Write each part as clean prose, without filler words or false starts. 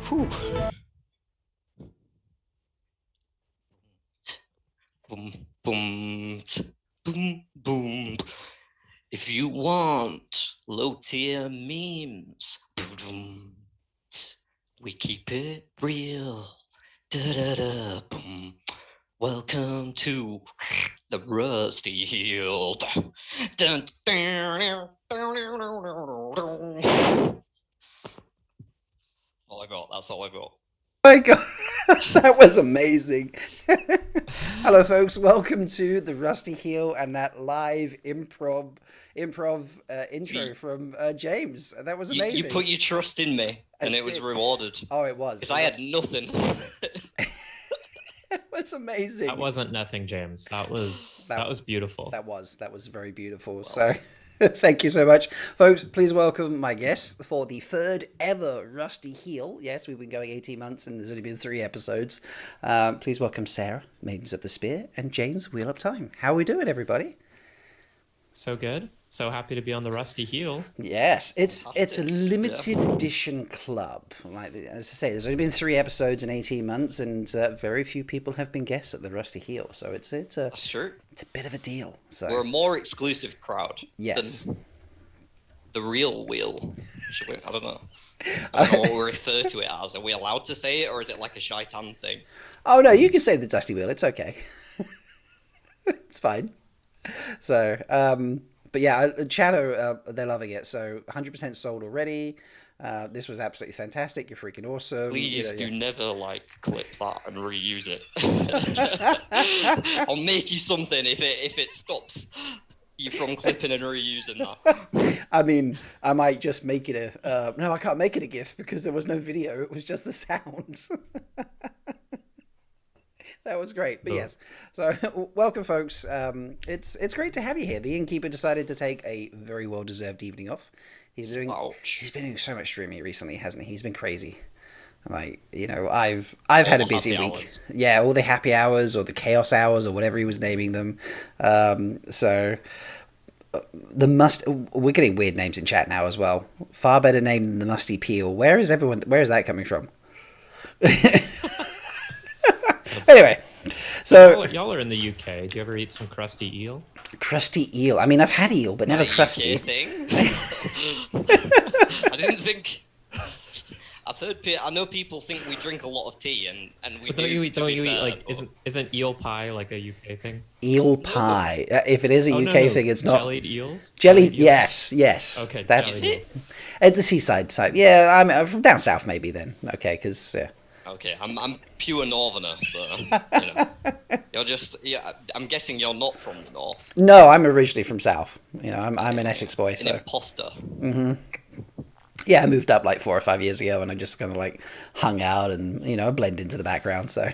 Whew. Boom, boom, boom, boom. If you want low-tier memes, boom, we keep it real. Da-da-da, boom. Welcome to the Rusty Hill. Dun, all I got. That's all I got. Oh my god, that was amazing. Hello, folks. Welcome to the Rusty Heel and that live improv intro from James. That was amazing. You put your trust in me, and it was rewarded. Oh, it was. Because I had nothing. It was amazing. That wasn't nothing, James. That was beautiful. That was very beautiful. Well, so thank you so much, folks. Please welcome my guest for the third ever Rusty Heel. Yes, we've been going 18 months and there's only been 3 episodes. Please welcome Sarah, Maidens of the Spear, and James, Wheel Up Time. How are we doing, everybody? So good. So happy to be on the Rusty Heel. Yes, it's a limited edition club. Like as I say, there's only been 3 episodes in 18 months, and very few people have been guests at the Rusty Heel. So it's That's true. It's a bit of a deal. So we're a more exclusive crowd. Yes. Than the real wheel. I don't know. I don't know what we refer to it as. Are we allowed to say it, or is it like a shaitan thing? Oh no, you can say the Dusty Wheel. It's okay. It's fine. So, but yeah, Shadow, they're loving it. So 100% sold already. This was absolutely fantastic. You're freaking awesome. Please do never clip that and reuse it. I'll make you something if it stops you from clipping and reusing that. I mean, I might just make it no, I can't make it a GIF because there was no video. It was just the sounds. That was great, but yes. So, welcome, folks. It's great to have you here. The innkeeper decided to take a very well-deserved evening off. He's been doing so much streaming recently, hasn't he? He's been crazy. Like, I've had a busy week. Hours. Yeah, all the happy hours or the chaos hours or whatever he was naming them. So we're getting weird names in chat now as well. Far better name than the Musty Peel. Where is that coming from? Anyway, so y'all are in the UK. Do you ever eat some crusty eel? Crusty eel. I mean, I've had eel, but never crusty. Thing? I didn't think. I know people think we drink a lot of tea, and we do. Don't you eat isn't eel pie like a UK thing? Eel pie. If it is a UK thing, it's not. Jellied eels. Jellied eels? Yes. Okay. That's it. At the seaside side. Yeah, I'm from down south, maybe then. Okay, because yeah. Okay, I'm pure northerner, so you're just I'm guessing you're not from the north. No, I'm originally from south. I'm an Essex boy. An imposter. Mm-hmm. Yeah, I moved up 4 or 5 years ago, and I just kind of hung out and blend into the background. So,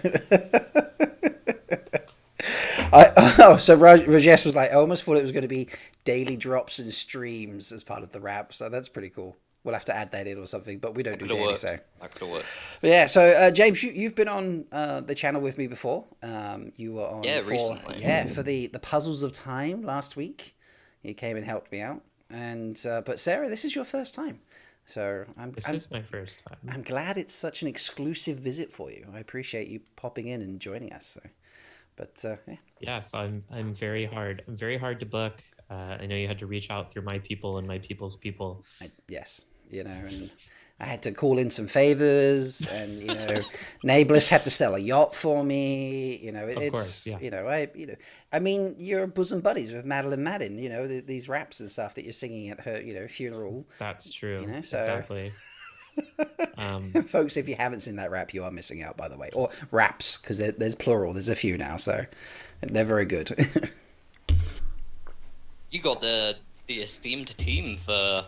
so Rajesh was like, I almost thought it was going to be daily drops and streams as part of the wrap. So that's pretty cool. We'll have to add that in or something, but we don't do daily, so that could work. But yeah, so James, you've been on the channel with me before. You were on recently. Yeah, for the Puzzles of Time last week. You came and helped me out, and but Sarah, this is your first time, so this is my first time. I'm glad it's such an exclusive visit for you. I appreciate you popping in and joining us. So, but yeah. Yes, I'm very hard. I'm very hard to book. I know you had to reach out through my people and my people's people. Yes. And I had to call in some favors, and Nablis had to sell a yacht for me. Of course, yeah. I mean, you're bosom buddies with Madeline Madden. These raps and stuff that you're singing at her, funeral. That's true. So exactly. Folks, if you haven't seen that rap, you are missing out, by the way. Or raps, because there's plural. There's a few now, so they're very good. You got the esteemed team for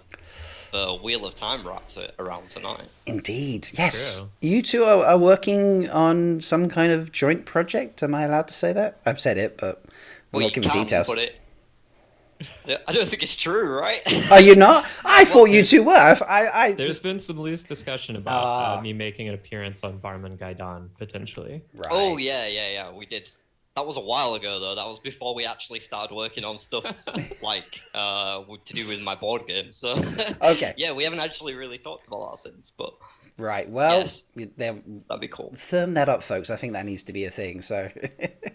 Wheel of Time wraps around tonight. Indeed, yes. True. You two are working on some kind of joint project. Am I allowed to say that? I've said it, but I'm not giving details. But I don't think it's true, right? Are you not? I thought you two were. There's been some loose discussion about me making an appearance on Barman Gaidan, potentially. Right. Oh, yeah, we did. That was a while ago, though. That was before we actually started working on stuff like to do with my board game. So okay, yeah, we haven't actually really talked about that since. But right, well, yes, that'd be cool. Firm that up, folks. I think that needs to be a thing. So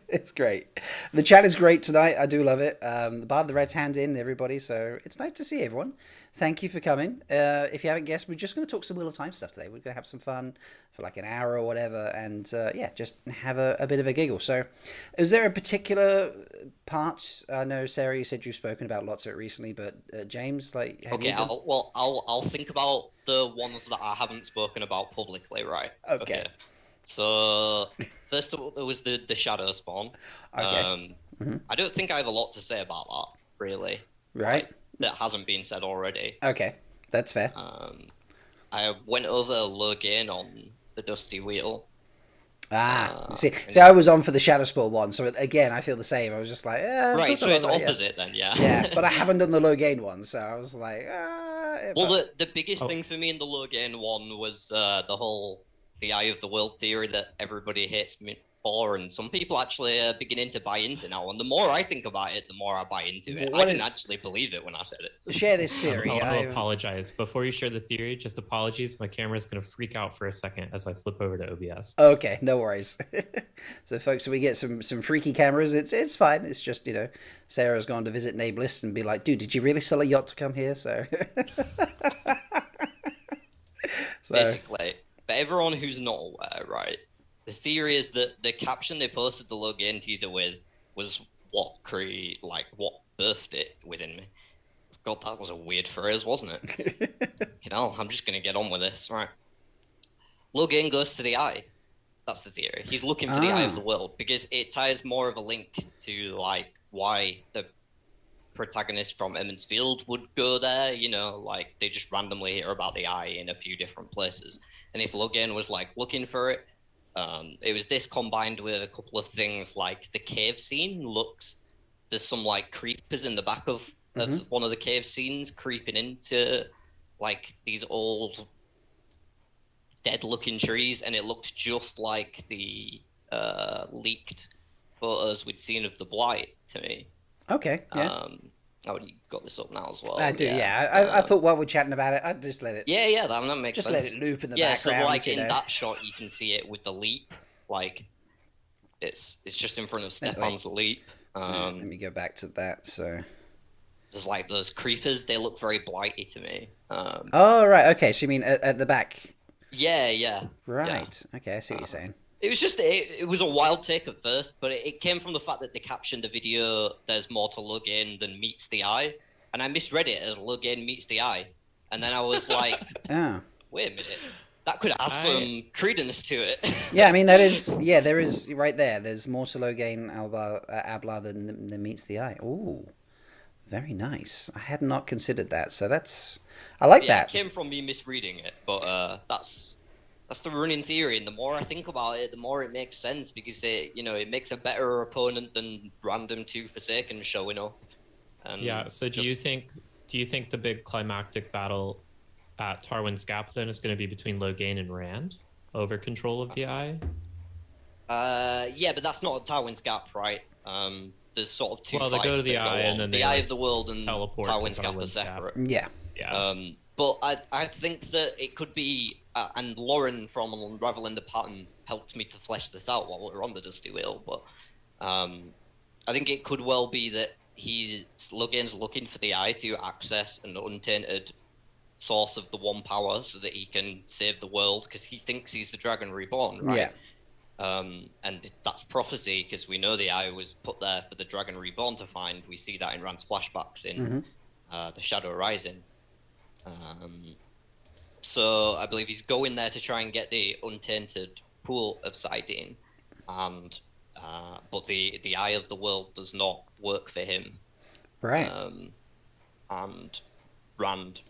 it's great. The chat is great tonight. I do love it. The Bard the Red's hand in everybody, so it's nice to see everyone. Thank you for coming. If you haven't guessed, we're just going to talk some Wheel of Time stuff today. We're going to have some fun for like an hour or whatever, and yeah, just have a bit of a giggle. So, is there a particular part? I know Sarah, you said you've spoken about lots of it recently, but James, like, okay, I'll think about the ones that I haven't spoken about publicly, right? Okay. So first of all, there was the Shadow Spawn. Okay. I don't think I have a lot to say about that, really. Right. Like, that hasn't been said already. Okay, that's fair. I went over Logain on the Dusty Wheel. See, I was on for the Shadow Spawn one, so again, I feel the same. I was just like, right, so it's opposite then, yeah. Yeah, but I haven't done the Logain one, so I was like, Well, the biggest thing for me in the Logain one was the Eye of the World theory that everybody hates me for, and some people actually are beginning to buy into now. And the more I think about it, the more I buy into it. I didn't actually believe it when I said it. Share this theory. I'll apologize. Before you share the theory, just apologies. My camera's going to freak out for a second as I flip over to OBS. Okay, no worries. So, folks, we get some freaky cameras. It's fine. It's just, Sarah's gone to visit Nablist and be like, dude, did you really sell a yacht to come here? So basically, for everyone who's not aware, right? The theory is that the caption they posted the Logain teaser with was what birthed it within me. God, that was a weird phrase, wasn't it? I'm just gonna get on with this, right? Logain goes to the Eye. That's the theory. He's looking for the Eye of the World because it ties more of a link to like why the protagonist from Emond's Field would go there. Like they just randomly hear about the Eye in a few different places, and if Logain was like looking for it. It was this combined with a couple of things like the cave scene there's some like creepers in the back of one of the cave scenes creeping into like these old dead looking trees, and it looked just like the leaked photos we'd seen of the Blight to me. Okay. Yeah. You've got this up now as well. I do, yeah. I thought while we're chatting about it, I'd just let it... Yeah, that makes sense. Just let it loop in the background. Yeah, so like in that shot, you can see it with the leap. Like, it's just in front of Stefan's leap. Let me go back to that, so... There's like those creepers, they look very blighty to me. Oh, right, okay, so you mean at the back? Yeah. Right, okay, I see what you're saying. It was just, it was a wild take at first, but it came from the fact that they captioned the video, there's more to Logain than meets the Eye. And I misread it as Logain meets the Eye. And then I was like, wait a minute, that could have some credence to it. Yeah, I mean, there is, right there, there's more to Logain Abla than meets the Eye. Ooh, very nice. I had not considered that, so I like that. It came from me misreading it, but that's the running theory, and the more I think about it, the more it makes sense because it makes a better opponent than random two Forsaken showing up. And so do you think the big climactic battle at Tarwin's Gap then is going to be between Logain and Rand over control of the Eye? Yeah, but that's not Tarwin's Gap, right? There's sort of two fights. Well, they go to the Eye and then the Eye of the World and Tarwin's Gap are separate. Yeah. But I think that it could be, and Lauren from Unraveling the Pattern helped me to flesh this out while we were on the Dusty Wheel, but I think it could well be that Logain's looking for the Eye to access an untainted source of the one power so that he can save the world, because he thinks he's the Dragon Reborn, right? Yeah. And that's prophecy, because we know the Eye was put there for the Dragon Reborn to find. We see that in Rand's flashbacks in The Shadow Rising. So I believe he's going there to try and get the untainted pool of Sidene, and but the Eye of the World does not work for him. Right. And Rand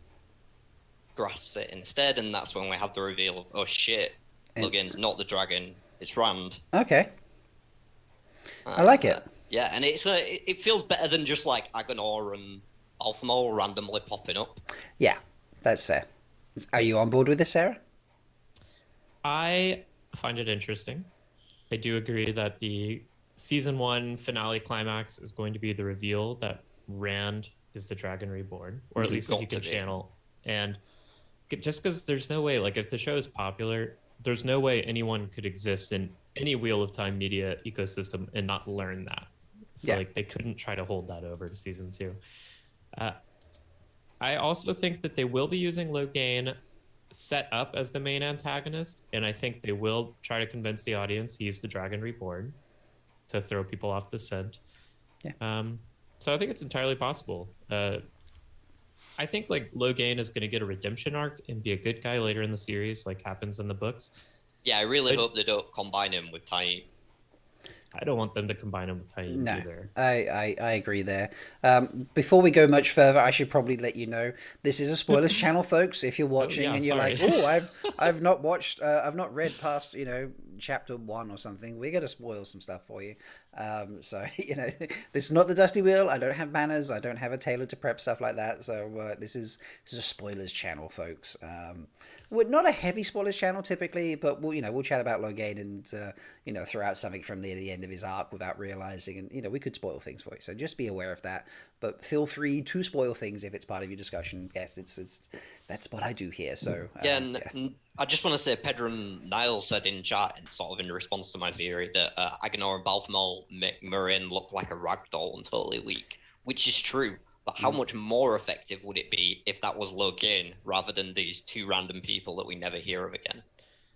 grasps it instead, and that's when we have the reveal of, oh shit, Logain's not the dragon, it's Rand. Okay. I like it. Yeah, and it feels better than just like Agonor and Alphamore randomly popping up. Yeah, that's fair. Are you on board with this, Sarah? I find it interesting. I do agree that the season 1 finale climax is going to be the reveal that Rand is the Dragon Reborn, or at least that he can channel. And just because there's no way, like, if the show is popular, there's no way anyone could exist in any Wheel of Time media ecosystem and not learn that. So like they couldn't try to hold that over to season 2. I also think that they will be using Logain set up as the main antagonist, and I think they will try to convince the audience he's the Dragon Reborn to throw people off the scent. So I think it's entirely possible. I think like Logain is going to get a redemption arc and be a good guy later in the series, like happens in the books. Yeah, I really hope they don't combine him with Taim. I don't want them to combine him with Taim either. I agree there. Before we go much further, I should probably let you know this is a spoilers channel, folks. If you're watching and you're like, oh, I've not watched, I've not read past, chapter 1 or something, we're gonna spoil some stuff for you. So this is not the Dusty Wheel. I don't have banners. I don't have a tailor to prep stuff like that. So this is a spoilers channel, folks. We're not a heavy spoilers channel typically, but we'll chat about Logain and throw out something from the end of his arc without realizing, and we could spoil things for you. So just be aware of that. But feel free to spoil things if it's part of your discussion. Yes, it's that's what I do here. So I just want to say, Pedro and Niall said in chat, sort of in response to my theory, that Agenor and Balthamol make Merrilin look like a ragdoll and totally weak, which is true. But how much more effective would it be if that was Logain rather than these two random people that we never hear of again?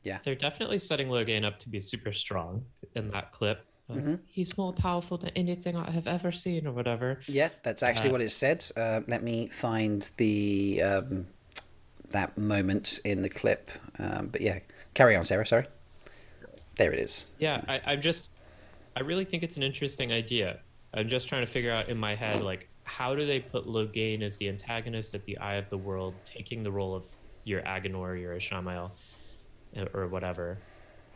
Yeah, they're definitely setting Logain up to be super strong in that clip. He's more powerful than anything I have ever seen, or whatever. Yeah, that's actually what it said. Let me find the that moment in the clip. But yeah, carry on, Sarah. Sorry. There it is. Yeah, I really think it's an interesting idea. I'm just trying to figure out in my head, like, how do they put Logain as the antagonist at the Eye of the World, taking the role of your Agenor, your Ishamael, or whatever?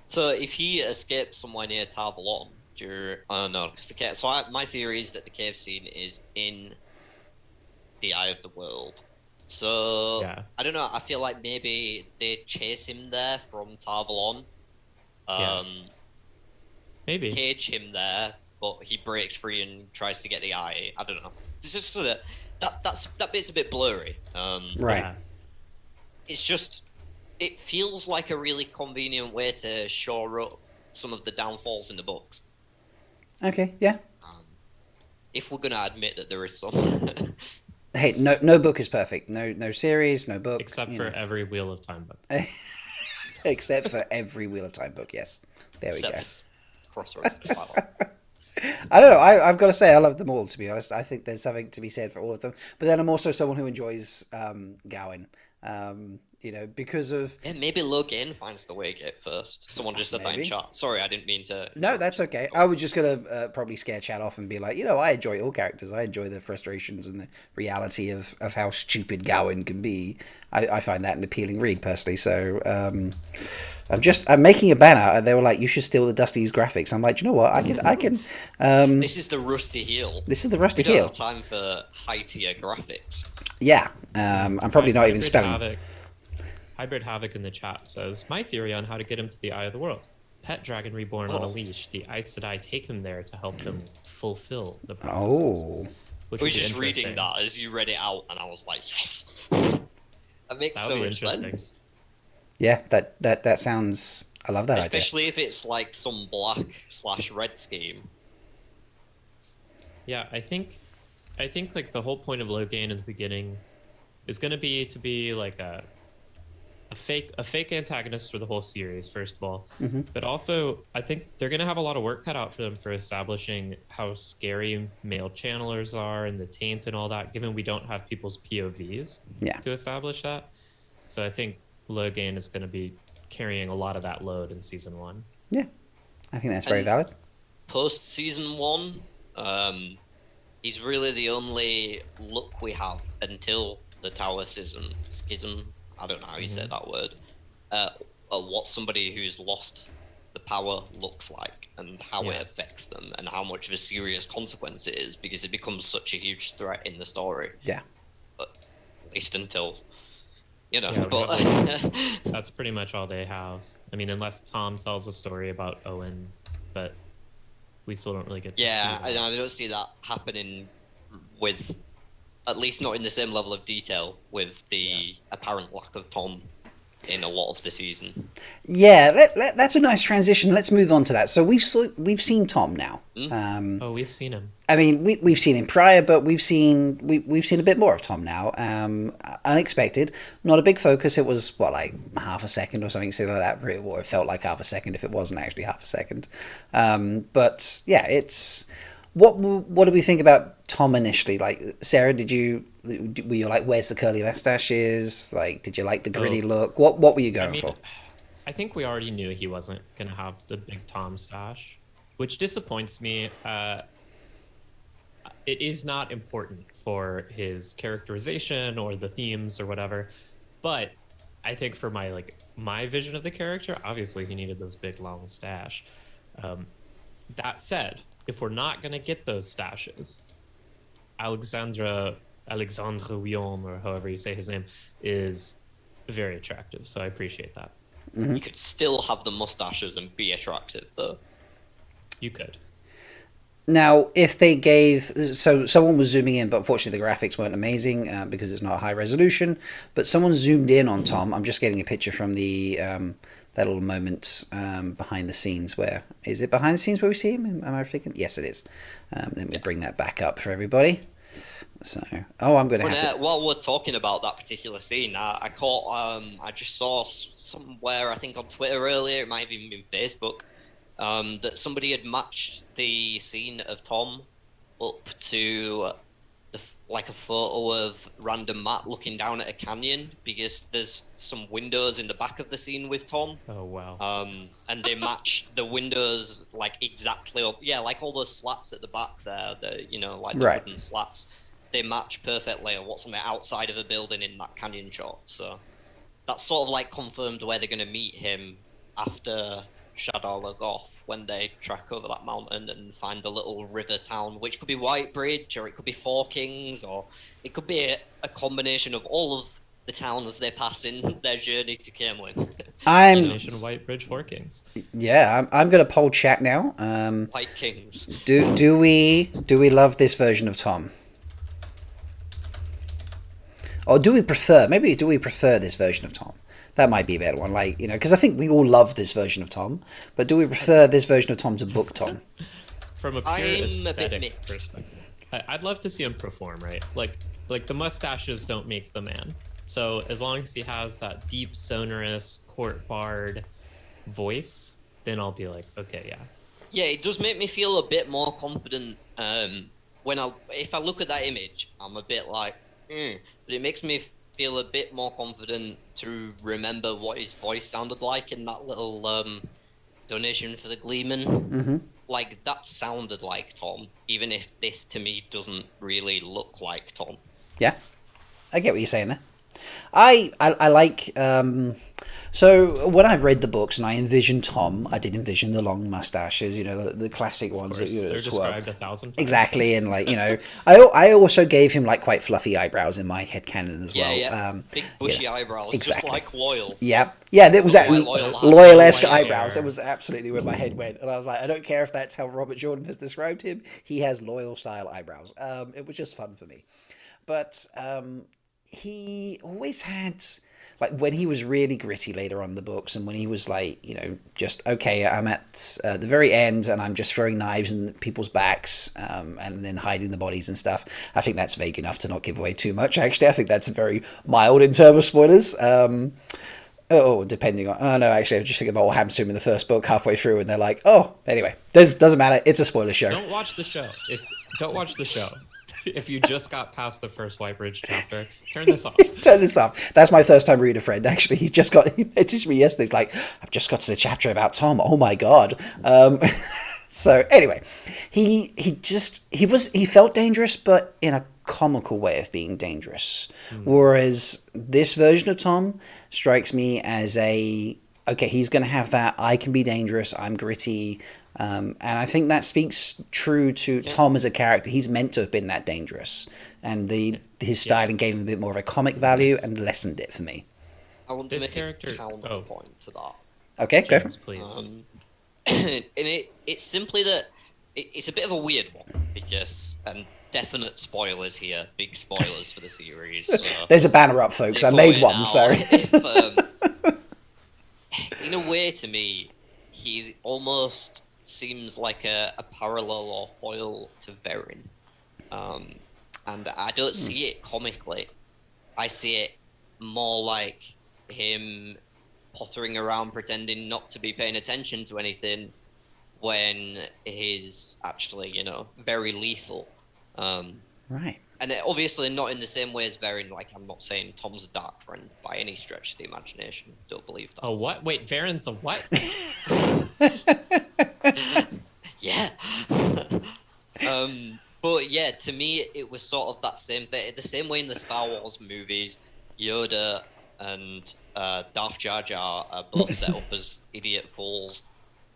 So if he escapes somewhere near Tarvalon, my theory is that the cave scene is in the Eye of the World. So I don't know. I feel like maybe they chase him there from Tarvalon. Maybe cage him there, but he breaks free and tries to get the eye. I don't know. It's just sort of that bit's a bit blurry. Right. Yeah. It's just it feels like a really convenient way to shore up some of the downfalls in the books. Okay. Yeah. If we're gonna admit that there is some. Hey, no book is perfect. No series, no book. Except for every Wheel of Time book. Except for every Wheel of Time book, yes. There we go. Crossroads. I don't know. I've got to say I love them all, to be honest. I think there's something to be said for all of them. But then I'm also someone who enjoys Gawain. Because of... Yeah, maybe Logain finds the Waygate first. Someone just said that in chat. Sorry, I didn't mean to... No, that's okay. I was just going to probably scare chat off and be like, I enjoy all characters. I enjoy the frustrations and the reality of how stupid Gawain can be. I find that an appealing read, personally. So I'm making a banner, and they were like, you should steal the Dusty's graphics. I'm like, you know what? I can. This is the Rusty Heel. This is the Rusty Heel. We don't have time for high-tier graphics. Yeah. I'm probably not even spelling... Hybrid Havoc in the chat says, my theory on how to get him to the Eye of the World. Pet Dragon Reborn on a leash. The Aes Sedai take him there to help him fulfill the prophecies. I was just reading that as you read it out, and I was like, yes! That makes so much sense. Yeah, that sounds... I love that Especially idea. if it's like some black/red scheme. Yeah, I think like the whole point of Logain in the beginning is going to be like a fake antagonist for the whole series, first of all. But also, I think they're going to have a lot of work cut out for them for establishing how scary male channelers are and the taint and all that, given we don't have people's POVs to establish that. So I think Logain is going to be carrying a lot of that load in season 1. Yeah, I think that's very valid. Post season 1, he's really the only look we have until the Tower Schism. I don't know how you say that word. What somebody who's lost the power looks like, and how it affects them, and how much of a serious consequence it is, because it becomes such a huge threat in the story. Yeah. But at least until, that's pretty much all they have. I mean, unless Tom tells a story about Owen, but we still don't really get to Yeah, see that. I don't see that happening with, at least not in the same level of detail, with the apparent lack of Tom in a lot of the season. Yeah, that's a nice transition. Let's move on to that. So we've seen Tom now. We've seen him. I mean, we've seen him prior, but we've seen a bit more of Tom now. Unexpected, not a big focus. It was like half a second or something like that. Or it felt like half a second if it wasn't actually half a second. But yeah, it's what do we think about Tom initially? Like, Sarah, were you like, where's the curly mustaches? Like, did you like the gritty look? What were you going for? I think we already knew he wasn't gonna have the big Tom stash, which disappoints me. It is not important for his characterization or the themes or whatever, but I think for my vision of the character, obviously he needed those big long stash. That said, if we're not gonna get those stashes, Alexandre Guillaume, or however you say his name, is very attractive. So I appreciate that. Mm-hmm. You could still have the mustaches and be attractive, though. You could. Now, if they gave... So someone was zooming in, but unfortunately the graphics weren't amazing because it's not high resolution. But someone zoomed in on Tom. I'm just getting a picture from the that little moment behind the scenes where... Is it behind the scenes where we see him? Am I thinking? Yes, it is. Let me bring that back up for everybody. So, I'm going to have to... While we're talking about that particular scene, I caught... I just saw somewhere, I think on Twitter earlier, it might have even been Facebook, that somebody had matched the scene of Tom up to a photo of random Matt looking down at a canyon, because there's some windows in the back of the scene with Tom. Oh wow. And they match the windows exactly up. Yeah, all those slats at the back there, the wooden slats. They match perfectly on what's on the outside of a building in that canyon shot. So that's sort of confirmed where they're going to meet him after Shadar Logoth, when they trek over that mountain and find the little river town, which could be Whitebridge, or it could be Four Kings, or it could be a combination of all of the towns they pass in their journey to Camelin. Combination of Whitebridge, Four Kings. Yeah, I'm going to poll chat now. White Kings. Do we love this version of Tom? Or do we prefer this version of Tom? That might be a better one, because I think we all love this version of Tom, but do we prefer this version of Tom to book Tom? From a pure aesthetic perspective, I'd love to see him perform, right? Like the mustaches don't make the man. So as long as he has that deep, sonorous, court bard voice, then I'll be like, okay, yeah. Yeah, it does make me feel a bit more confident. If I look at that image, I'm a bit like, but it makes me feel a bit more confident to remember what his voice sounded like in that little donation for the Gleeman. Mm-hmm. That sounded like Tom, even if this to me doesn't really look like Tom. Yeah, I get what you're saying there. I like so when I've read the books and I envision Tom, I did envision the long mustaches, the classic ones that they're described 1,000 times. Exactly, and I also gave him quite fluffy eyebrows in my headcanon as well. Yeah, big bushy eyebrows, exactly. Just like Loyal. Yeah, that was Loyal-esque eyebrows. It was absolutely where my head went, and I was like, I don't care if that's how Robert Jordan has described him. He has Loyal style eyebrows. It was just fun for me, but he always had, when he was really gritty later on in the books, and when he was just, okay, I'm at the very end and I'm just throwing knives in people's backs and then hiding the bodies and stuff. I think that's vague enough to not give away too much. Actually, I think that's very mild in terms of spoilers. Depending on... Oh, no, actually, I'm just thinking about what happens to him in the first book halfway through, and they're like, anyway, doesn't matter. It's a spoiler show. Don't watch the show. Don't watch the show. If you just got past the first Whitebridge chapter, turn this off. Turn this off. That's my first time reading a friend, actually. He messaged me yesterday. He's like, I've just got to the chapter about Tom. Oh, my God. So, anyway, he felt dangerous, but in a comical way of being dangerous. Whereas this version of Tom strikes me as okay, he's going to have that, I can be dangerous, I'm gritty, and I think that speaks true to Tom as a character. He's meant to have been that dangerous, and his styling gave him a bit more of a comic value and lessened it for me. I want to make a counterpoint to that. Okay, James, go. Please. And it's simply that it's a bit of a weird one because, and definite spoilers here, big spoilers for the series. So there's a banner up, folks. I made one, so. If, in a way, to me, he almost seems like a parallel or foil to Verin. And I don't see it comically. I see it more like him pottering around pretending not to be paying attention to anything when he's actually, very lethal. Right. And obviously not in the same way as Verin. Like, I'm not saying Tom's a dark friend by any stretch of the imagination. Don't believe that. Oh, what? Wait, Verin's a what? Yeah. But yeah, to me, it was sort of that same thing. The same way in the Star Wars movies, Yoda and Darth Jar Jar are both set up as idiot fools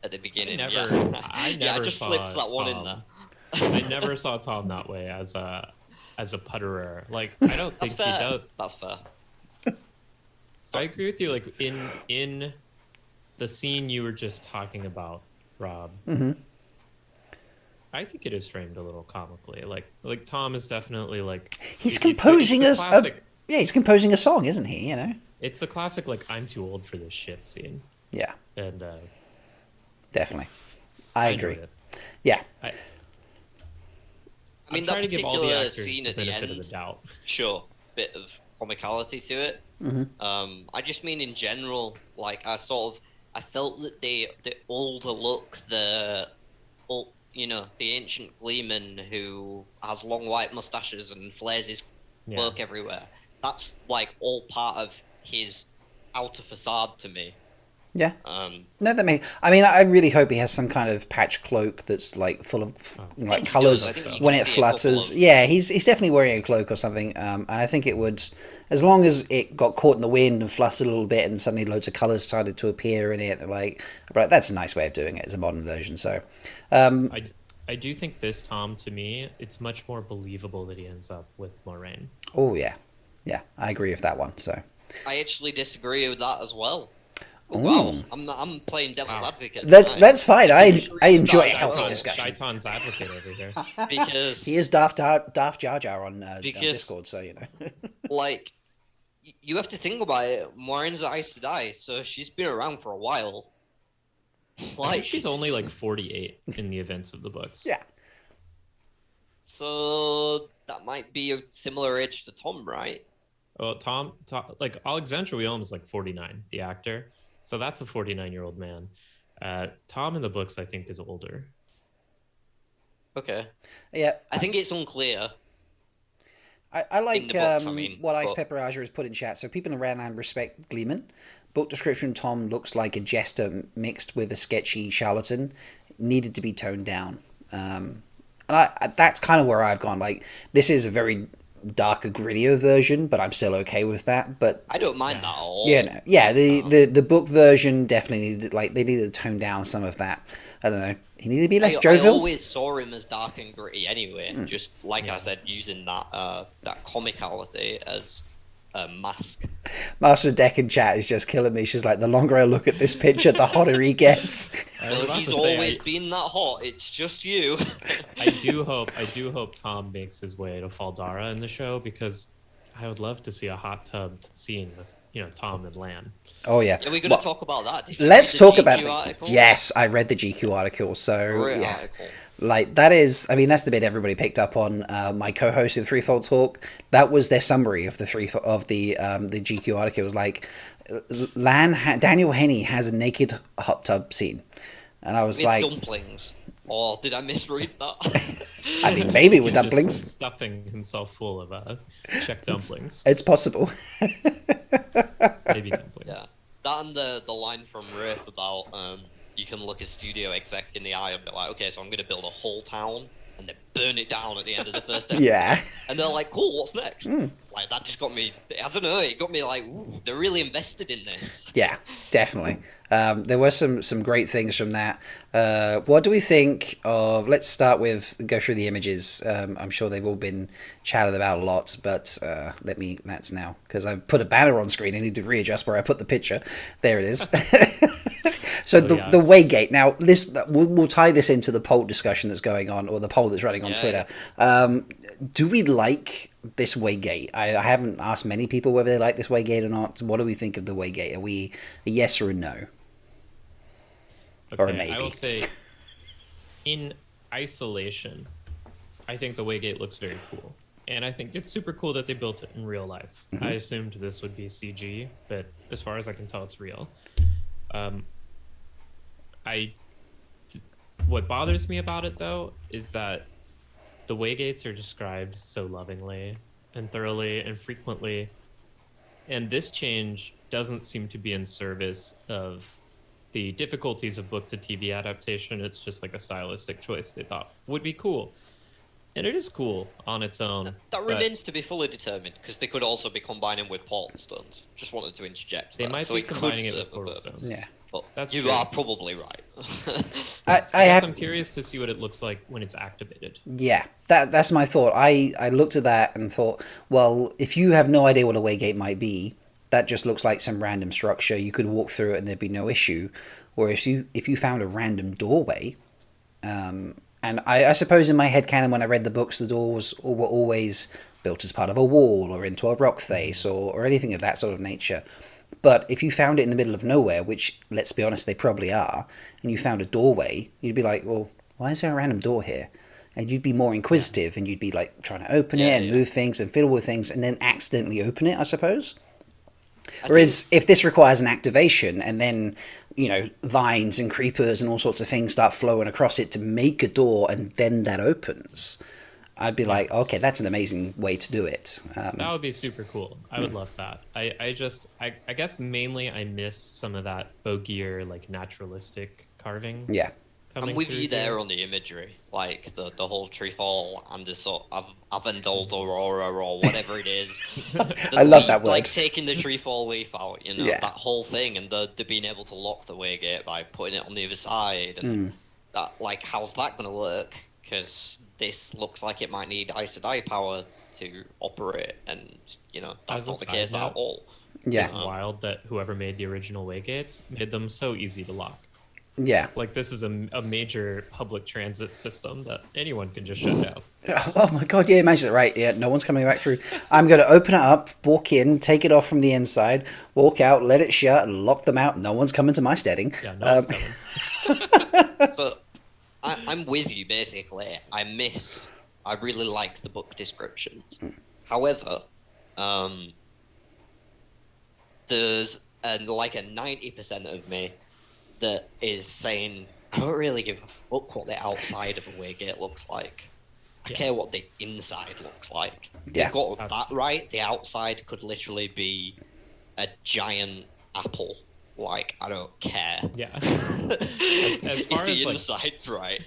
at the beginning. I never just saw slipped that one Tom. in there. I never saw Tom that way as a putterer. Like, I don't think he does. That's fair. I agree with you. Like in the scene you were just talking about, Rob. Mm-hmm. I think it is framed a little comically. Like Tom is definitely like he's composing he's composing a song, isn't he? It's the classic like I'm too old for this shit scene. Yeah. And definitely, I agree. Yeah. I mean, that particular to give all the actors scene the at the benefit end, of the doubt. Sure, bit of comicality to it. Mm-hmm. I just mean in general, like I felt that the older look, the ancient gleeman who has long white mustaches and flares his cloak everywhere. That's like all part of his outer facade to me. Yeah. No, I really hope he has some kind of patch cloak that's like full of like colors when it flutters. Yeah, he's definitely wearing a cloak or something. And I think it would, as long as it got caught in the wind and fluttered a little bit, and suddenly loads of colors started to appear in it. But that's a nice way of doing it as a modern version. So, I do think this Tom, to me, it's much more believable that he ends up with Moraine. Oh yeah, I agree with that one. So I actually disagree with that as well. Wow, I'm playing devil's advocate. That's fine. I enjoy a healthy discussion. Shaitan's advocate over here. Because he is Darth Jar Jar on Discord, so like, you have to think about it. Moiraine's Aes Sedai, so she's been around for a while. I think she's only like 48 in the events of the books. Yeah. So that might be a similar age to Tom, right? Oh, Tom, like Alexandra Williams is like 49, the actor. So that's a 49-year-old man. Tom in the books, I think, is older. Okay. Yeah. I think it's unclear. I like books, what Ice Pepper Ajah has put in chat. So people in Redland respect Gleeman. Book description: Tom looks like a jester mixed with a sketchy charlatan. Needed to be toned down. And that's kind of where I've gone. Like, this is a very darker, grittier version, but I'm still okay with that. But I don't mind that at all. The book version definitely needed, they needed to tone down some of that. I don't know. He needed to be less jovial. I always saw him as dark and gritty anyway. Just like I said, using that comicality as a mask. Master Deck in chat is just killing me. She's like, the longer I look at this picture, the hotter he gets. He's always been that hot. It's just you. I do hope Tom makes his way to Faldara in the show, because I would love to see a hot tub scene with Tom and Lan. Oh yeah. Are we going to talk about that? Let's talk about it. Yes, I read the GQ article. So Great yeah. article. Like, that is, that's the bit everybody picked up on. My co-host in Threefold Talk, that was their summary of the GQ article. It was like, Daniel Henney has a naked hot tub scene, and I was like, dumplings. Or did I misread that? I mean, maybe with dumplings. Just stuffing himself full of Czech dumplings. It's possible. Maybe dumplings. Yeah, that and the line from Rafe about you can look a studio exec in the eye and be like, okay, so I'm going to build a whole town and then burn it down at the end of the first episode. Yeah. And they're like, cool, what's next? Like, that just got me, I don't know, it got me like, ooh, they're really invested in this. Yeah, definitely. There were some great things from that. What do we think of? Let's start with go through the images. I'm sure they've all been chatted about a lot, but that's now because I've put a banner on screen. I need to readjust where I put the picture. There it is. So the Waygate. Now we'll tie this into the poll discussion that's going on, or the poll that's running on Twitter. Do we like this Waygate? I haven't asked many people whether they like this Waygate or not. What do we think of the Waygate? Are we a yes or a no? Okay, or a maybe? I will say, in isolation, I think the Waygate looks very cool. And I think it's super cool that they built it in real life. Mm-hmm. I assumed this would be CG, but as far as I can tell, it's real. What bothers me about it, though, is that the Waygates are described so lovingly and thoroughly and frequently, and this change doesn't seem to be in service of the difficulties of book to TV adaptation. It's just like a stylistic choice they thought would be cool. And it is cool on its own. That remains to be fully determined, because they could also be combining with portal stones. Just wanted to interject they that. might so be it combining could it serve with portal a purpose. Yeah. But that's you true. are probably right. I'm curious to see what it looks like when it's activated. Yeah, that's my thought. I looked at that and thought, well, if you have no idea what a Waygate might be, that just looks like some random structure. You could walk through it and there'd be no issue. Or if you found a random doorway, and I suppose in my head canon when I read the books, the doors were always built as part of a wall or into a rock face or anything of that sort of nature. But if you found it in the middle of nowhere, which, let's be honest, they probably are, and you found a doorway, you'd be like, well, why is there a random door here? And you'd be more inquisitive, and you'd be like trying to open it and move things and fiddle with things and then accidentally open it, I suppose. Whereas if this requires an activation and then, vines and creepers and all sorts of things start flowing across it to make a door and then that opens, I'd be like, okay, that's an amazing way to do it. That would be super cool. I would love that. I guess mainly I miss some of that bogier, like naturalistic carving. Yeah. I'm with you there on the imagery, like the whole treefall and the sort of Avendald Aurora or whatever it is. I love that word. Like taking the treefall leaf out, that whole thing, and the being able to lock the Waygate by putting it on the other side, and that, like, how's that going to work? Because this looks like it might need Sedai power to operate, and that's not the case at all. Yeah, it's wild that whoever made the original Waygates made them so easy to lock. Yeah, like this is a major public transit system that anyone can just shut down. Oh my god, yeah, imagine it, right? Yeah, no one's coming back through. I'm going to open it up, walk in, take it off from the inside, walk out, let it shut, and lock them out. No one's coming to my steading. Yeah, no one's coming. But I'm with you, basically. I really like the book descriptions. However, there's like a 90% of me that is saying, I don't really give a fuck what the outside of a Waygate looks like. I care what the inside looks like. Yeah. They've got that right. The outside could literally be a giant apple. Like, I don't care. Yeah. As far if as the inside's right.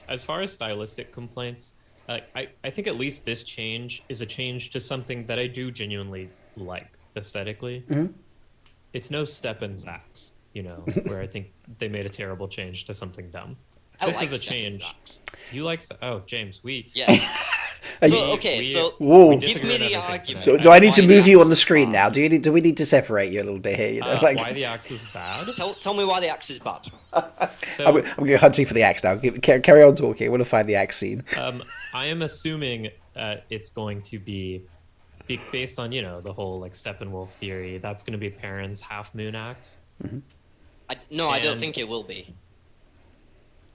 As far as stylistic complaints, I think at least this change is a change to something that I do genuinely like aesthetically. Mm-hmm. It's no Stepan's axe, where I think they made a terrible change to something dumb. This is a change. You like? Oh, James, yeah. So give me the argument. Do I need to move you on the screen now? Do we need to separate you a little bit here? Why the axe is bad? Tell me why the axe is bad. I'm going hunting for the axe now. Carry on talking. I want to find the axe scene. I am assuming it's going to be based on the whole like Steppenwolf theory. That's going to be Perrin's half moon axe. Mm-hmm. I don't think it will be.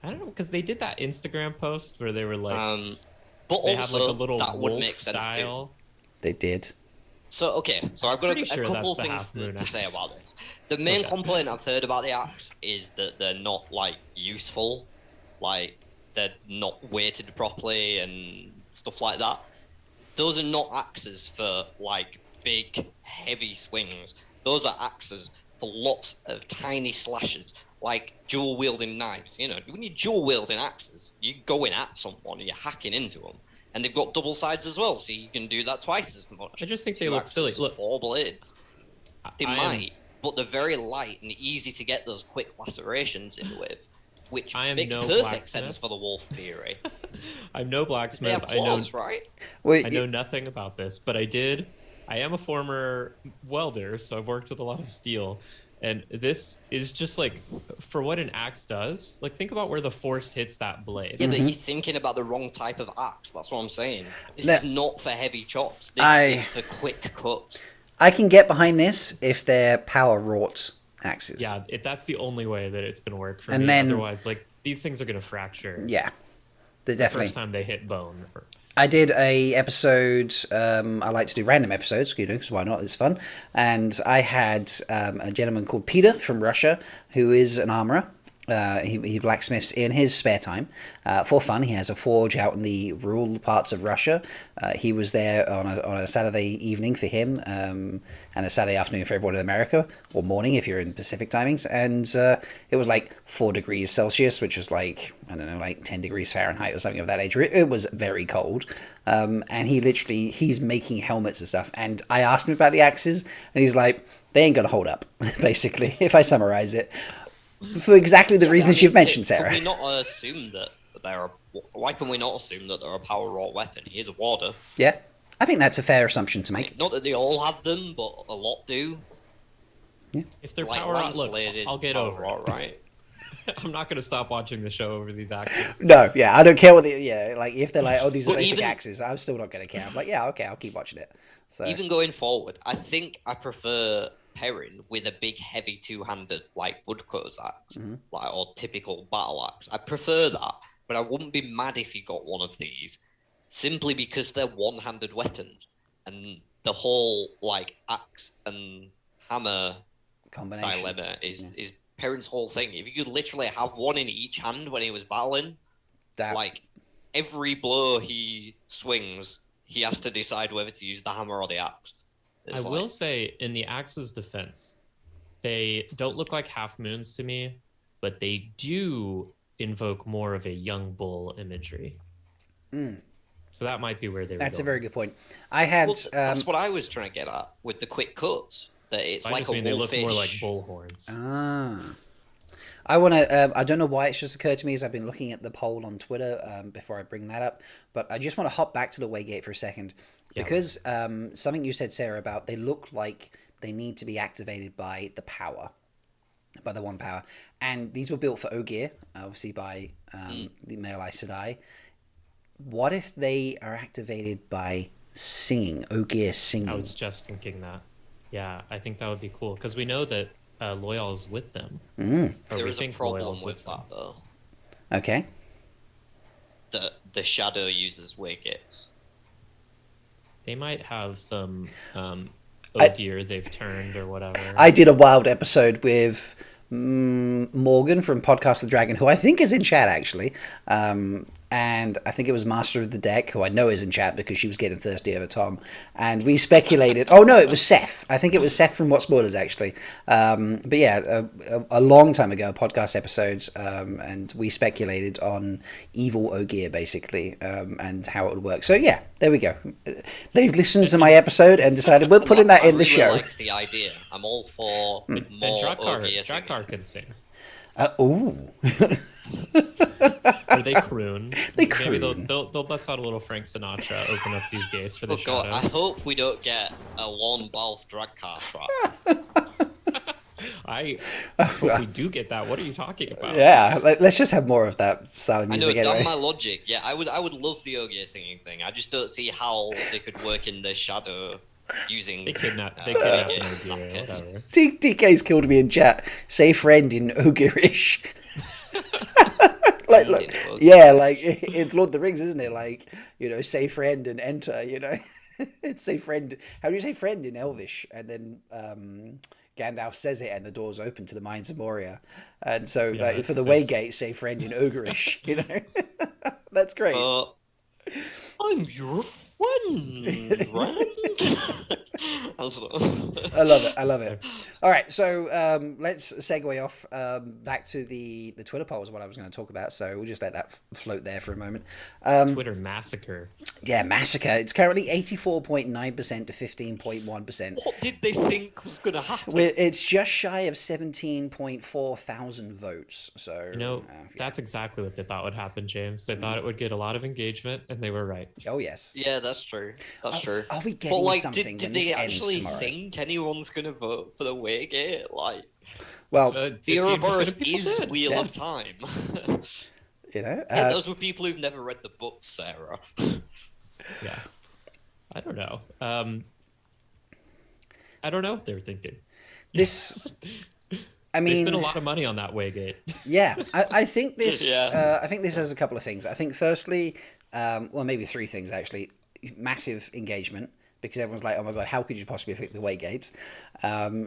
I don't know, because they did that Instagram post where they were like, but they also have like a little that would wolf make sense style. too. They did. So I've got a couple that's the things half moon to say axe. about this. The main complaint I've heard about the axe is that they're not like useful, like they're not weighted properly and stuff like that. Those are not axes for like big, heavy swings. Those are axes for lots of tiny slashes, like dual-wielding knives. When you're dual-wielding axes, you're going at someone, you're hacking into them. And they've got double sides as well, so you can do that twice as much. I just think they look silly. Look, 4 blades. They might, but they're very light and easy to get those quick lacerations in with, which makes no perfect blacksmith. sense for the wolf theory. I'm no blacksmith. They have claws, right? I know nothing about this, but I am a former welder, so I've worked with a lot of steel. And this is just like, for what an axe does, like think about where the force hits that blade. Yeah, but you're thinking about the wrong type of axe. That's what I'm saying. This is not for heavy chops. This is for quick cuts. I can get behind this if they're power wrought axes. Yeah, that's the only way that it's going to work for me. Then, otherwise, like, these things are going to fracture. Yeah, they definitely. The first time they hit bone. I did a episode. I like to do random episodes, because why not? It's fun. And I had a gentleman called Peter from Russia, who is an armorer. He blacksmiths in his spare time for fun. He has a forge out in the rural parts of Russia. He was there on a Saturday evening for him, and a Saturday afternoon for everyone in America, or morning if you're in Pacific timings. And it was like 4 degrees Celsius, which was like, I don't know, like 10 degrees Fahrenheit or something of that nature. It was very cold. And he's making helmets and stuff. And I asked him about the axes, and he's like, they ain't going to hold up, basically, if I summarize it. For exactly the reasons you've mentioned, Sarah. Can we not assume that why can we not assume that they're a power wrought weapon? He is a warder. Yeah, I think that's a fair assumption to make. Not that they all have them, but a lot do. Yeah. If they're power wrought, look, I'll get over it. Right? I'm not going to stop watching the show over these axes. No, yeah, I don't care what like if they're like, oh, these are basic axes, I'm still not going to care. I'm like, yeah, okay, I'll keep watching it. So even going forward, I think I prefer Perrin with a big, heavy two-handed like woodcutter's axe, or typical battle axe. I prefer that, but I wouldn't be mad if he got one of these, simply because they're one-handed weapons, and the whole like axe and hammer combination dilemma is Perrin's whole thing. If you could literally have one in each hand when he was battling, like every blow he swings, he has to decide whether to use the hammer or the axe. I will say, in the axe's defense, they don't look like half moons to me, but they do invoke more of a young bull imagery. So that might be where they were That's going. A very good point. I had... that's what I was trying to get at with the quick cuts. That it's like a wolfish... They look more like bull horns. I want to. I don't know why it's just occurred to me as I've been looking at the poll on Twitter before I bring that up, but I just want to hop back to the Waygate for a second because something you said, Sarah, about they look like they need to be activated by the power, by the one power, and these were built for Ogier, obviously by the male Sedai. What if they are activated by singing, Ogier singing? I was just thinking that. Yeah, I think that would be cool because we know that Loyal is with them. There is a problem with that, though. Okay. The shadow uses Waygates. They might have some Ogier they've turned or whatever. I did a wild episode with Morgan from Podcast the Dragon, who I think is in chat, actually. And I think it was Master of the Deck, who I know is in chat because she was getting thirsty over Tom. And we speculated... Oh, no, it was Seth. I think it was Seth from What Spoilers, actually. But yeah, a long time ago, podcast episodes, and we speculated on evil Ogier, basically, and how it would work. So yeah, there we go. They've listened to my episode and decided we're putting that in the show. I like the idea. I'm all for more Ogier singing. Drakkar can sing. Ooh. Or they croon. They croon. Maybe they'll bust out a little Frank Sinatra, open up these gates for the shadow. God, I hope we don't get a Lon Balf Drakkar track. I hope we do get that. What are you talking about? Yeah, let's just have more of that style of music. I know, anyway. damn my logic. Yeah, I would love the Ogier singing thing. I just don't see how they could work in the shadow using... They kidnap whatever. DK's killed me in chat. Say friend in Ogreish. like, yeah, like in Lord of the Rings, isn't it? Like, say friend and enter, It's say friend. How do you say friend in Elvish? And then Gandalf says it and the doors open to the Mines of Moria. And so for the Waygate, say friend in Ogreish, That's great. I'm your friend, I love it. I love it. All right, so let's segue off back to the Twitter poll is what I was going to talk about. So we'll just let that float there for a moment. Twitter massacre. Yeah, massacre. It's currently 84.9% to 15.1%. What did they think was going to happen? It's just shy of 17.4 thousand votes. So that's exactly what they thought would happen, James. They thought it would get a lot of engagement, and they were right. Oh yes. Yeah, that's true. That's true. Are we getting something? Did they actually think anyone's going to vote for the Waygate? Well, the Ouroboros is Wheel of Time. Those were people who've never read the book, Sarah. Yeah, I don't know. I don't know what they were thinking. This, I mean, they spent a lot of money on that Waygate. Yeah, I think this. I think this has a couple of things. I think firstly, well, maybe three things actually. Massive engagement. Because everyone's like, oh my god, how could you possibly pick the Waygates?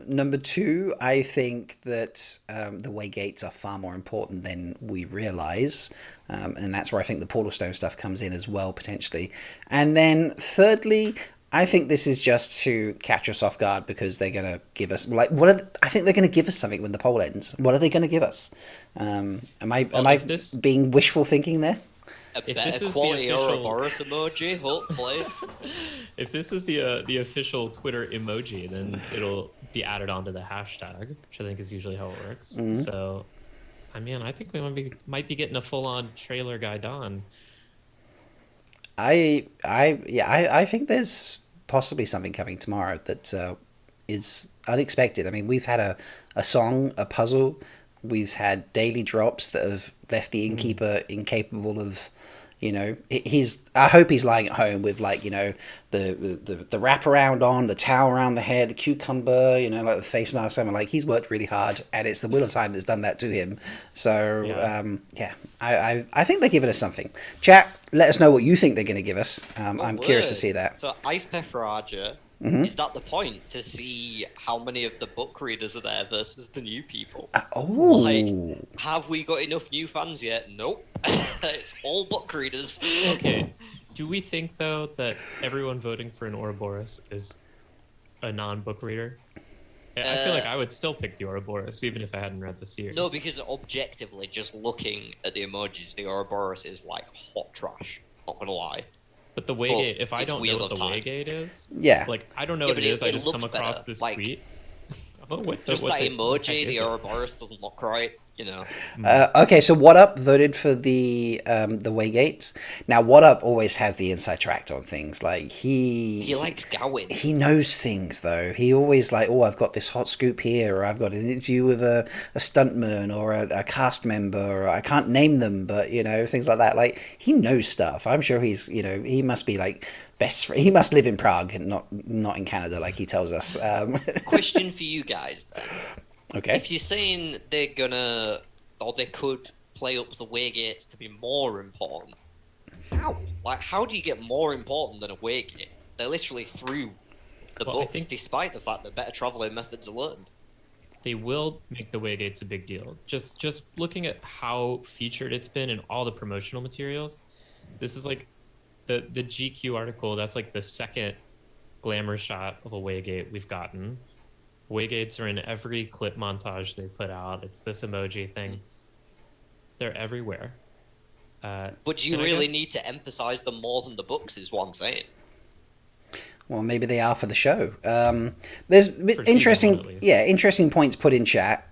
Number two, I think that the Waygates are far more important than we realise. And that's where I think the Portal Stone stuff comes in as well, potentially. And then thirdly, I think this is just to catch us off guard because they're going to give us... I think they're going to give us something when the poll ends. What are they going to give us? Am I being wishful thinking there? A better quality Ouroboros emoji, hopefully. If this is the official Twitter emoji, then it'll be added onto the hashtag, which I think is usually how it works. Mm-hmm. So, I mean, I think we might be getting a full-on trailer guy Don. I think there's possibly something coming tomorrow that is unexpected. I mean, we've had a song, a puzzle. We've had daily drops that have left the innkeeper incapable of, I hope he's lying at home with the wraparound on, the towel around the hair, the cucumber, like the face mask. Something like he's worked really hard, and it's the Wheel of Time that's done that to him. So I think they're giving us something. Chat, let us know what you think they're going to give us. I'm curious to see that. So Ice Pepper Ajah. Mm-hmm. Is that the point, to see how many of the book readers are there versus the new people? Have we got enough new fans yet? Nope. It's all book readers. Okay. Do we think, though, that everyone voting for an Ouroboros is a non-book reader? I feel like I would still pick the Ouroboros, even if I hadn't read the series. No, because objectively, just looking at the emojis, the Ouroboros is like hot trash. Not gonna lie. But the Waygate, if I don't know what the Waygate is, I don't know what it is. I just come across this tweet. Just that emoji, the Ouroboros doesn't look right. Okay, so What Up voted for the Waygates. Now, What Up always has the inside track on things. Like he likes going. He knows things though. He always I've got this hot scoop here, or I've got an interview with a stuntman or a cast member, or I can't name them, but things like that. Like he knows stuff. I'm sure he's he must be best friend. He must live in Prague and not in Canada, like he tells us. Question for you guys then. Okay. If you're saying they're gonna, or they could play up the Waygates to be more important, how? How do you get more important than a Waygate? They're literally through the books, despite the fact that better traveling methods are learned. They will make the Waygates a big deal. Just looking at how featured it's been in all the promotional materials, this is the GQ article. That's the second glamour shot of a Waygate we've gotten. Waygates are in every clip montage they put out. It's this emoji thing. They're everywhere. But do you really need to emphasize them more than the books, is what I'm saying. Well, maybe they are for the show. There's interesting points put in chat.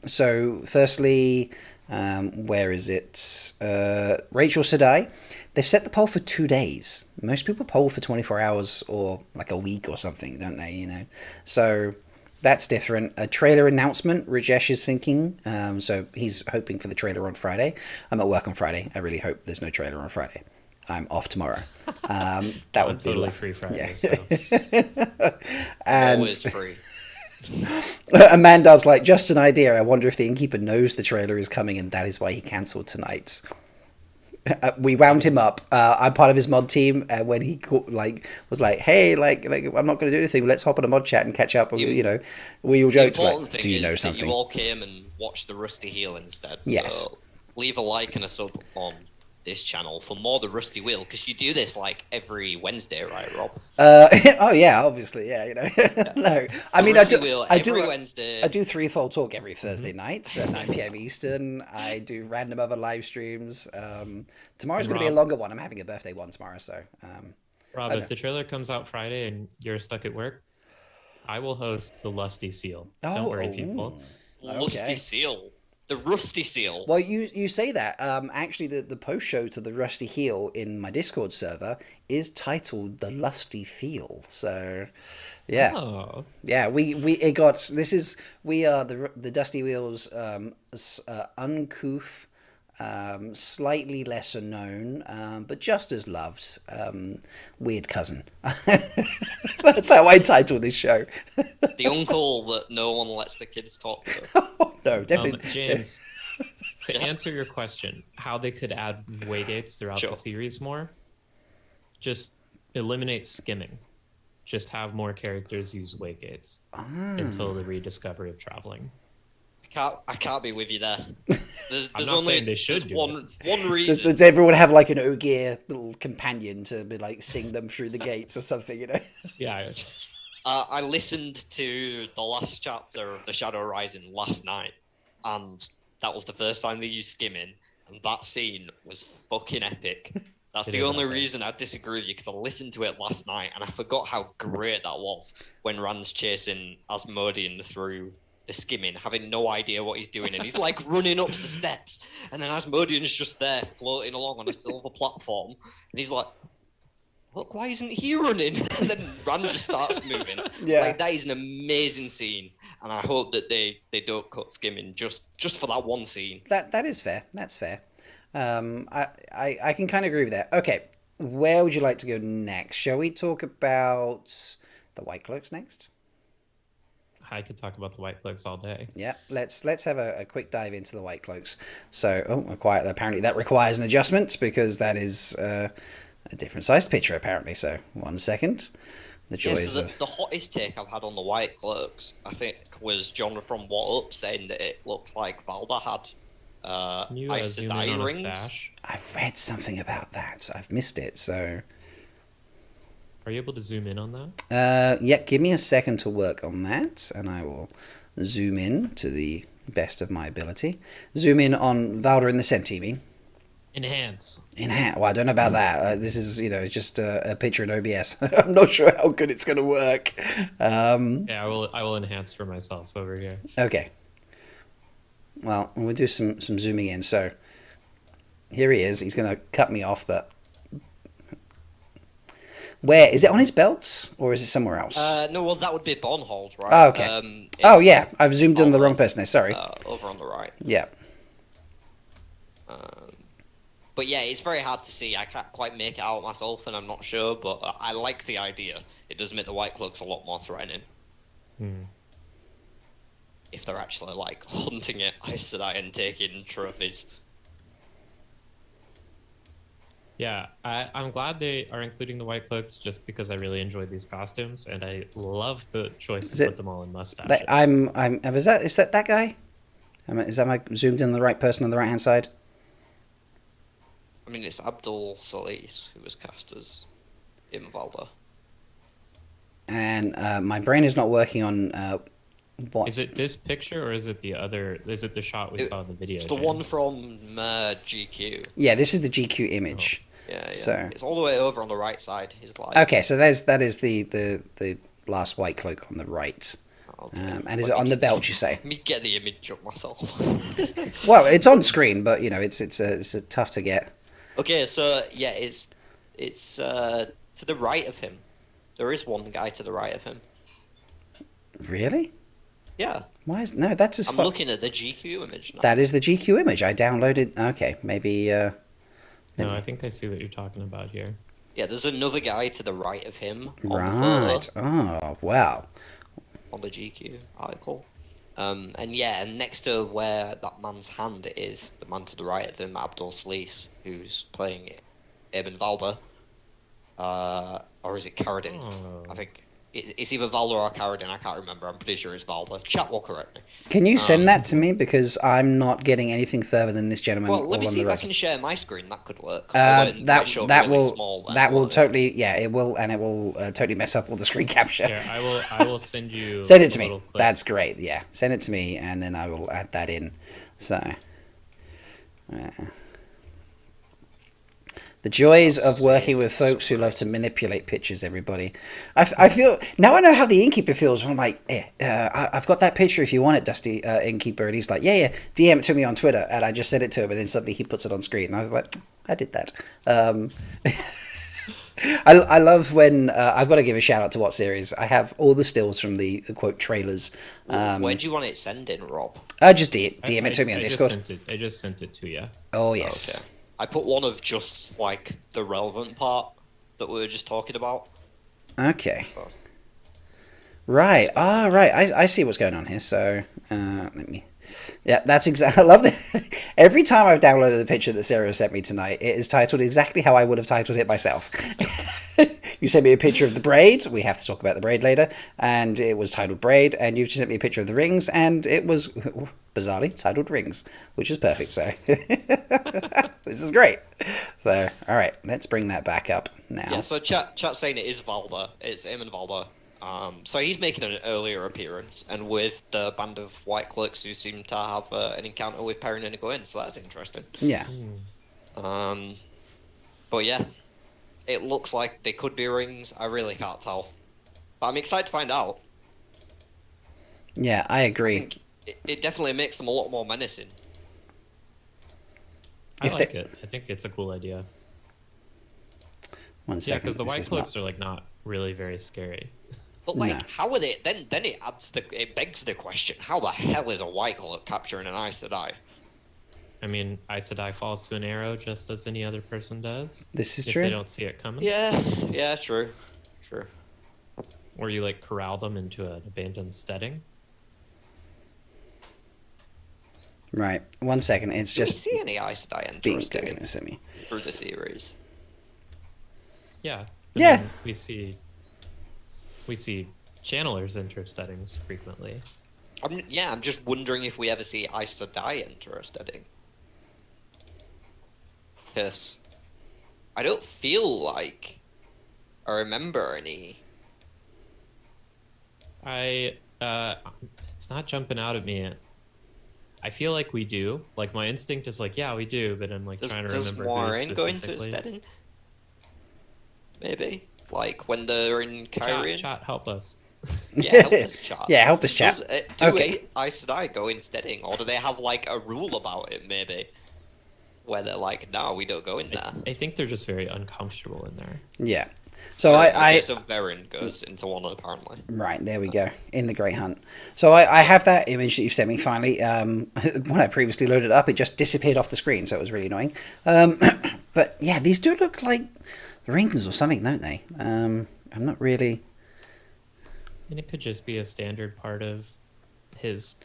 So, firstly, where is it? Rachel Sedai. They've set the poll for 2 days. Most people poll for 24 hours or a week or something, don't they? So that's different. A trailer announcement, Rajesh is thinking. So he's hoping for the trailer on Friday. I'm at work on Friday. I really hope there's no trailer on Friday. I'm off tomorrow. That would be totally free Friday. Yeah. So. And always free. Amandub's just an idea. I wonder if the innkeeper knows the trailer is coming and that is why he cancelled tonight's. We wound him up. I'm part of his mod team, and when he was hey, I'm not going to do anything. Let's hop on a mod chat and catch up. We all joked do you know something? You all came and watched the Rusty Heel instead. Yes. So leave a like and a sub on this channel for more the Rusty Wheel, because you do this like every Wednesday, right, Rob? Oh yeah, obviously, yeah. No, I mean, Wednesday. I do Three Thol Talk every Thursday nights at 9 p.m. Eastern. I do random other live streams. Tomorrow's going to be a longer one. I'm having a birthday one tomorrow, so. Rob, if the trailer comes out Friday and you're stuck at work, I will host the Lusty Seal. Don't worry, people. Lusty Seal. The Rusty Seal. Well, you say that. Actually, the post show to the Rusty Heel in my Discord server is titled the Lusty Feel. So, yeah, yeah. We are the Dusty Wheel's uncouth, slightly lesser known, but just as loved weird cousin. That's how I title this show. The uncle that no one lets the kids talk to. Oh, no, definitely. James, to answer your question, how they could add Waygates throughout the series more, just eliminate skimming. Just have more characters use Waygates until the rediscovery of traveling. I can't be with you there. There's I'm not only saying they should one reason. Does everyone have like an Ogier little companion to be like sing them through the gates or something? You know? Yeah. I listened to the last chapter of The Shadow Rising last night, and that was the first time they used skimming, and that scene was fucking epic. That's the only reason I disagree with you, because I listened to it last night, and I forgot how great that was when Rand's chasing Asmodean through the skimming, having no idea what he's doing, and he's like running up the steps, and then Asmodean's just there floating along on a silver platform, and he's like, look, why isn't he running? And then Rand just starts moving. Yeah. Like, that is an amazing scene, and I hope that they don't cut skimming just for that one scene. That is fair. That's fair. I can kind of agree with that. Okay, where would you like to go next? Shall we talk about the White Cloaks next? I could talk about the White Cloaks all day. Yeah, let's have a quick dive into the White Cloaks. So, apparently that requires an adjustment because that is a different sized picture apparently. So, 1 second. The joys of... the hottest take I've had on the White Cloaks, I think, was John from What Up saying that it looked like Valda had Sedai rings. I've read something about that. I've missed it. So, are you able to zoom in on that? Yeah. Give me a second to work on that, and I will zoom in to the best of my ability. Zoom in on Valda in the center. You mean? Enhance. Well, I don't know about that. This is, just a picture in OBS. I'm not sure how good it's going to work. Yeah, I will enhance for myself over here. Okay. Well, we'll do some zooming in. So here he is. He's going to cut me off, but where is it, on his belt or is it somewhere else? No, well, that would be Bonhold, right? Oh, okay. Yeah, I've zoomed in on the wrong person there. Sorry. Over on the right. Yeah. But yeah, it's very hard to see. I can't quite make it out myself, and I'm not sure, but I like the idea. It does make the White Cloaks a lot more threatening. If they're actually, like, hunting it, Aes Sedai and taking trophies. Yeah, I'm glad they are including the White Cloaks just because I really enjoyed these costumes, and I love the choice to put them all in mustaches. Is that guy? Is that my zoomed in on the right person on the right-hand side? I mean, it's Abdul Solis who was cast as Valda. And my brain is not working on what... Is it this picture or is it the other? Is it the shot we saw in the video? It's the one from GQ. Yeah, this is the GQ image. Oh. Yeah. So it's all the way over on the right side. Okay, so that is the last White Cloak on the right. Okay. And is it on the belt, you say? Let me get the image up myself. Well, it's on screen, but it's tough to get. Okay, so yeah, it's to the right of him. There is one guy to the right of him. Really? Yeah. Why is that's as I'm looking at the GQ image now. That is the GQ image. I downloaded. Okay, maybe. No, I think I see what you're talking about here. Yeah, there's another guy to the right of him. Right. Oh, wow. On the GQ article. And next to where that man's hand is, the man to the right of him, Abdul Solis, who's playing Eben Valda. Or is it Carradine? Oh. I think It's either Valda or Karadin, I can't remember. I'm pretty sure it's Valda. Chat will correct me. Can you send that to me? Because I'm not getting anything further than this gentleman. Well, let me see if I can share my screen. That could work. That will totally, yeah, it will, and it will totally mess up all the screen capture. Yeah, I will send you. Send it to me. That's great. Yeah, send it to me, and then I will add that in. So, the joys of working with folks who love to manipulate pictures, everybody. I feel... Now I know how the Innkeeper feels. I'm like, I've got that picture if you want it, Dusty Innkeeper. And he's like, yeah, DM it to me on Twitter. And I just sent it to him, and then suddenly he puts it on screen. And I was like, I did that. I love when... I've got to give a shout out to What Series. I have all the stills from the quote, trailers. Where do you want it sending, Rob? Just DM it to me on Discord. I just sent it to you. Oh, yes. Okay. I put one of just, like, the relevant part that we were just talking about. Okay. Oh. Right. Right. I see what's going on here. So, let me... Yeah, that's exactly... I love that. Every time I've downloaded the picture that Sarah sent me tonight, it is titled exactly how I would have titled it myself. You sent me a picture of the braid. We have to talk about the braid later. And it was titled Braid. And you've just sent me a picture of the rings. And it was, bizarrely, titled Rings. Which is perfect, so... This is great. So, alright, let's bring that back up now. Yeah, so chat's saying it is Valda. It's Eamon Valda. So he's making an earlier appearance, and with the band of White Cloaks who seem to have an encounter with Perrin and Logain, so that's interesting. Yeah. But yeah, it looks like they could be rings. I really can't tell. But I'm excited to find out. Yeah, I agree. I think it definitely makes them a lot more menacing. I like it. I think it's a cool idea. One second. Yeah, because the White Cloaks are like not really very scary. But like, how are they? Then it begs the question: how the hell is a White Cloak capturing an Aes Sedai? I mean, Aes Sedai falls to an arrow just as any other person does. This is if true. They don't see it coming. Yeah, true. Or you like corral them into an abandoned steading. Right. 1 second. It's Do just... we see any Aes Sedai enter a steading through the series? Yeah. Yeah. mean, we see channelers enter steadings frequently. I'm just wondering if we ever see Aes Sedai enter a steading. Because I don't feel like I remember any. It's not jumping out at me. I feel like we do. Like my instinct is like, yeah, we do, but I'm like trying to remember. Does Moiraine go into a steading? Maybe. Like when they're in Kyrian? Chat, help us. Yeah, help us, chat. Yeah, help us, chat. Do Aes Sedai go in steading, or do they have like a rule about it, maybe? Where they're like, no, we don't go in there. I think they're just very uncomfortable in there. Yeah. So So Verin goes into one, apparently. Right, there we go. In the Great Hunt. So I have that image that you've sent me finally. When I previously loaded it up, it just disappeared off the screen, so it was really annoying. But yeah, these do look like rings or something, don't they? I'm not really... And it could just be a standard part of his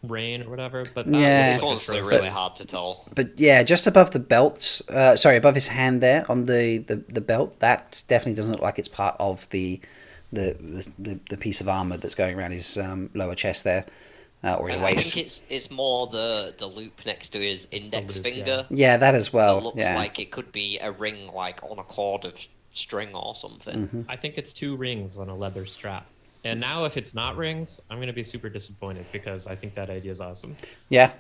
reign or whatever, but it's honestly really hard to tell. But yeah, just above the belts, above his hand there on the belt, that definitely doesn't look like it's part of the piece of armor that's going around his lower chest there, or his waist. I think it's more the loop next to his index finger. Yeah, that as well. It looks like it could be a ring, like on a cord of string or something. Mm-hmm. I think it's 2 rings on a leather strap. And now if it's not rings, I'm going to be super disappointed because I think that idea is awesome. Yeah,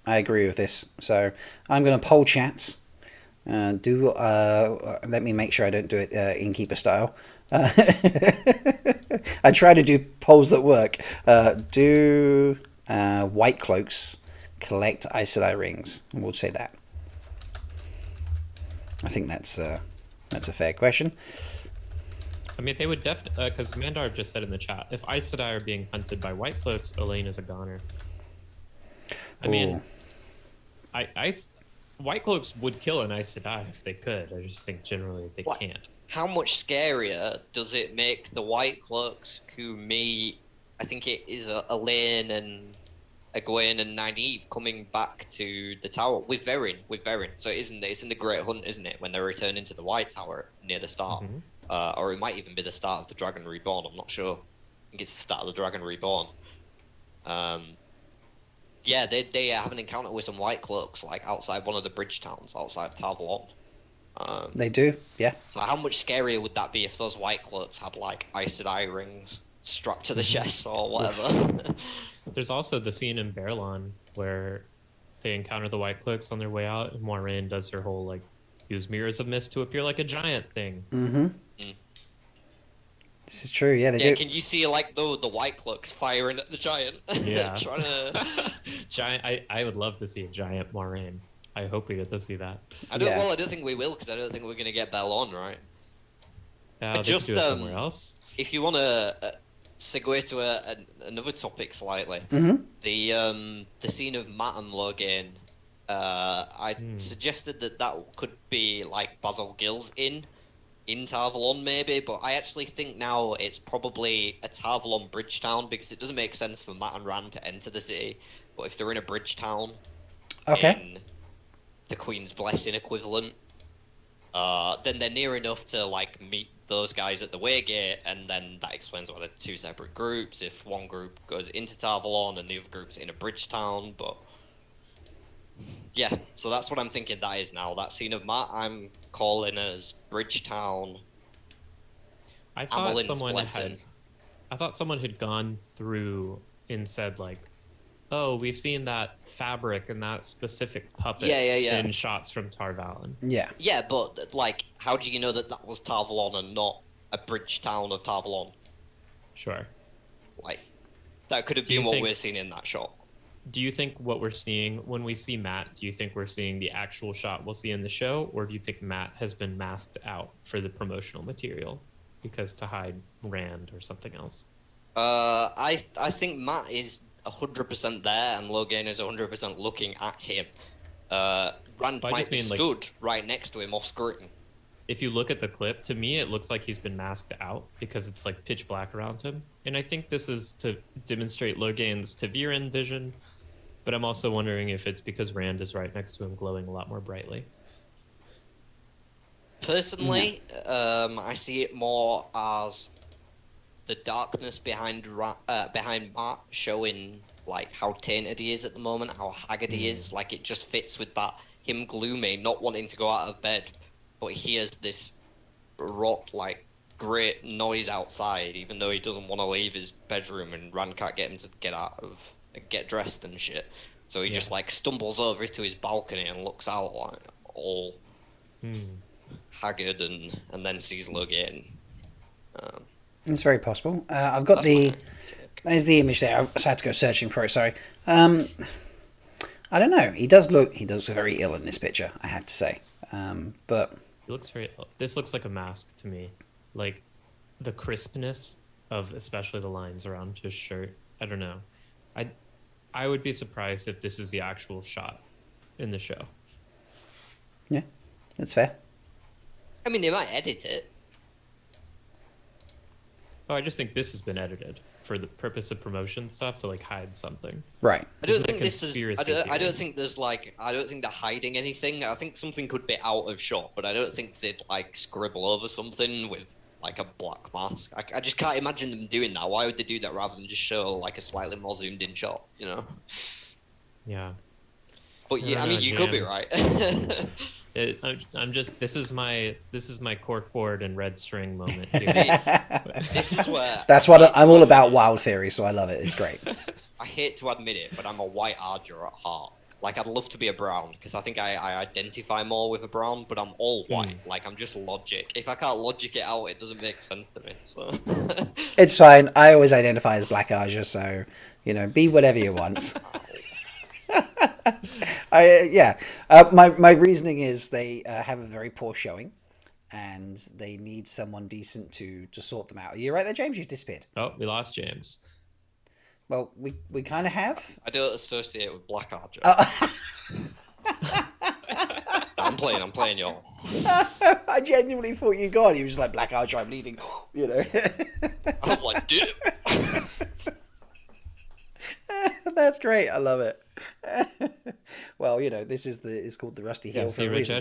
I agree with this. So I'm going to poll chat. Let me make sure I don't do it Innkeeper style. I try to do polls that work. Do White Cloaks collect Aes Sedai rings? We'll say that. I think that's a fair question. I mean, they would definitely, because Mandar just said in the chat, if Aes Sedai are being hunted by White Cloaks, Elaine is a goner. I mean, White Cloaks would kill an Aes Sedai if they could. I just think generally they can't. How much scarier does it make the White Cloaks who meet, I think it is Elaine and Egwene and Nynaeve coming back to the tower with Verin. So it's in the Great Hunt, isn't it? When they're returning to the White Tower near the start. Mm-hmm. or it might even be the start of the Dragon Reborn. I'm not sure. I think it's the start of the Dragon Reborn. Yeah, they have an encounter with some White Cloaks, like outside one of the bridge towns, outside Tarvalon. They do, yeah. So how much scarier would that be if those White Cloaks had like Aes Sedai rings strapped to the chest or whatever? There's also the scene in Merrilin where they encounter the White Cloaks on their way out, and Moiraine does her whole like use mirrors of mist to appear like a giant thing. Mm-hmm. This is true, yeah. They do. Can you see like the White Cloaks firing at the giant? Yeah. Trying to... Giant. I would love to see a giant Moiraine. I hope we get to see that. I don't think we will, because I don't think we're gonna get Bellon, right? They just could do it somewhere else. If you want to segue to another topic slightly, the scene of Matt and Logain, I suggested that could be like Basil Gill's in Tarvalon maybe, but I actually think now it's probably a Tarvalon bridge town, because it doesn't make sense for Matt and Rand to enter the city. But if they're in a bridge town, in the Queen's Blessing equivalent, then they're near enough to like meet those guys at the Waygate, and then that explains why they're two separate groups. If one group goes into Tarvalon and the other group's in a bridge town, but yeah, so that's what I'm thinking that is now. That scene of Matt, I'm calling as Bridgetown. I thought someone had gone through and said like, "Oh, we've seen that fabric and that specific puppet in shots from Tarvalon." Yeah. Yeah, but like, how do you know that was Tarvalon and not a Bridgetown of Tarvalon? Sure. Like, that could have been what we're seeing in that shot. Do you think what we're seeing when we see Matt, do you think we're seeing the actual shot we'll see in the show, or do you think Matt has been masked out for the promotional material because to hide Rand or something else? I think Matt is 100% there and Logain is 100% looking at him. Rand might be stood right next to him off screen. If you look at the clip, to me it looks like he's been masked out because it's like pitch black around him. And I think this is to demonstrate Logain's Taviran vision, but I'm also wondering if it's because Rand is right next to him glowing a lot more brightly. Personally, I see it more as the darkness behind Matt showing like how tainted he is at the moment, how haggard he is. Like, it just fits with that, him gloomy, not wanting to go out of bed, but he hears this like great noise outside, even though he doesn't want to leave his bedroom, and Rand can't get him to get dressed and shit. So he just like stumbles over to his balcony and looks out like all haggard, and then sees Logain. It's very possible. I've got there's the image there. I had to go searching for it. Sorry. I don't know. He looks very ill in this picture, I have to say. But he looks very ill. This looks like a mask to me. Like the crispness of especially the lines around his shirt. I don't know. I would be surprised if this is the actual shot in the show. Yeah, that's fair. I mean, they might edit it. Oh, I just think this has been edited for the purpose of promotion stuff to like hide something. Right. I don't think this is. I don't think there's like. I don't think they're hiding anything. I think something could be out of shot, but I don't think they'd like scribble over something with like a black mask. I just can't imagine them doing that. Why would they do that rather than just show like a slightly more zoomed in shot? You know. Yeah. But yeah, I mean, you could be right. I'm just. This is my corkboard and red string moment. This is where. That's what I'm all about. Wild theory, so I love it. It's great. I hate to admit it, but I'm a white Ajah at heart. Like, I'd love to be a brown, because I think I identify more with a brown, but I'm all white. Like, I'm just logic. If I can't logic it out, it doesn't make sense to me. So. It's fine. I always identify as black Ajah, so be whatever you want. My reasoning is they have a very poor showing, and they need someone decent to sort them out. Are you right there, James? You've disappeared. Oh, we lost James. Well, we kind of have. I don't associate with black Ajah. I'm playing y'all. I genuinely thought you got. He was just like, black Ajah, I'm leaving. I was like, dude. That's great. I love it. Well, this is it's called the Rusty Hill for a reason.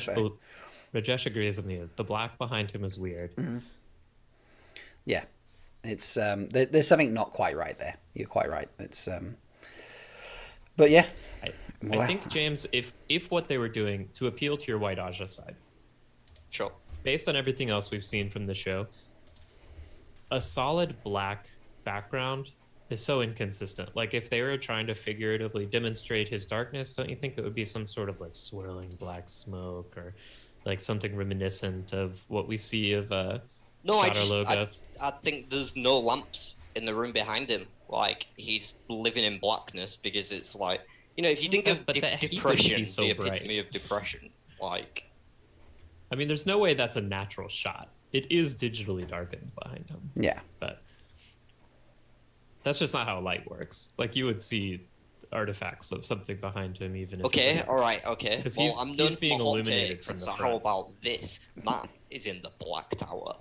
Rajesh agrees with me. The black behind him is weird. Yeah. It's there's something not quite right there. You're quite right. It's but yeah. I think, James, if what they were doing to appeal to your White Ajah side, sure, based on everything else we've seen from the show, a solid black background is so inconsistent. Like, if they were trying to figuratively demonstrate his darkness, don't you think it would be some sort of like swirling black smoke or like something reminiscent of what we see of I think there's no lamps in the room behind him. Like, he's living in blackness because it's like, if you think of depression, the epitome of depression, like... I mean, there's no way that's a natural shot. It is digitally darkened behind him. Yeah. But that's just not how light works. Like, you would see artifacts of something behind him even if... Okay, alright, okay. Because he's being illuminated from the front. How about this? Matt is in the Black Tower.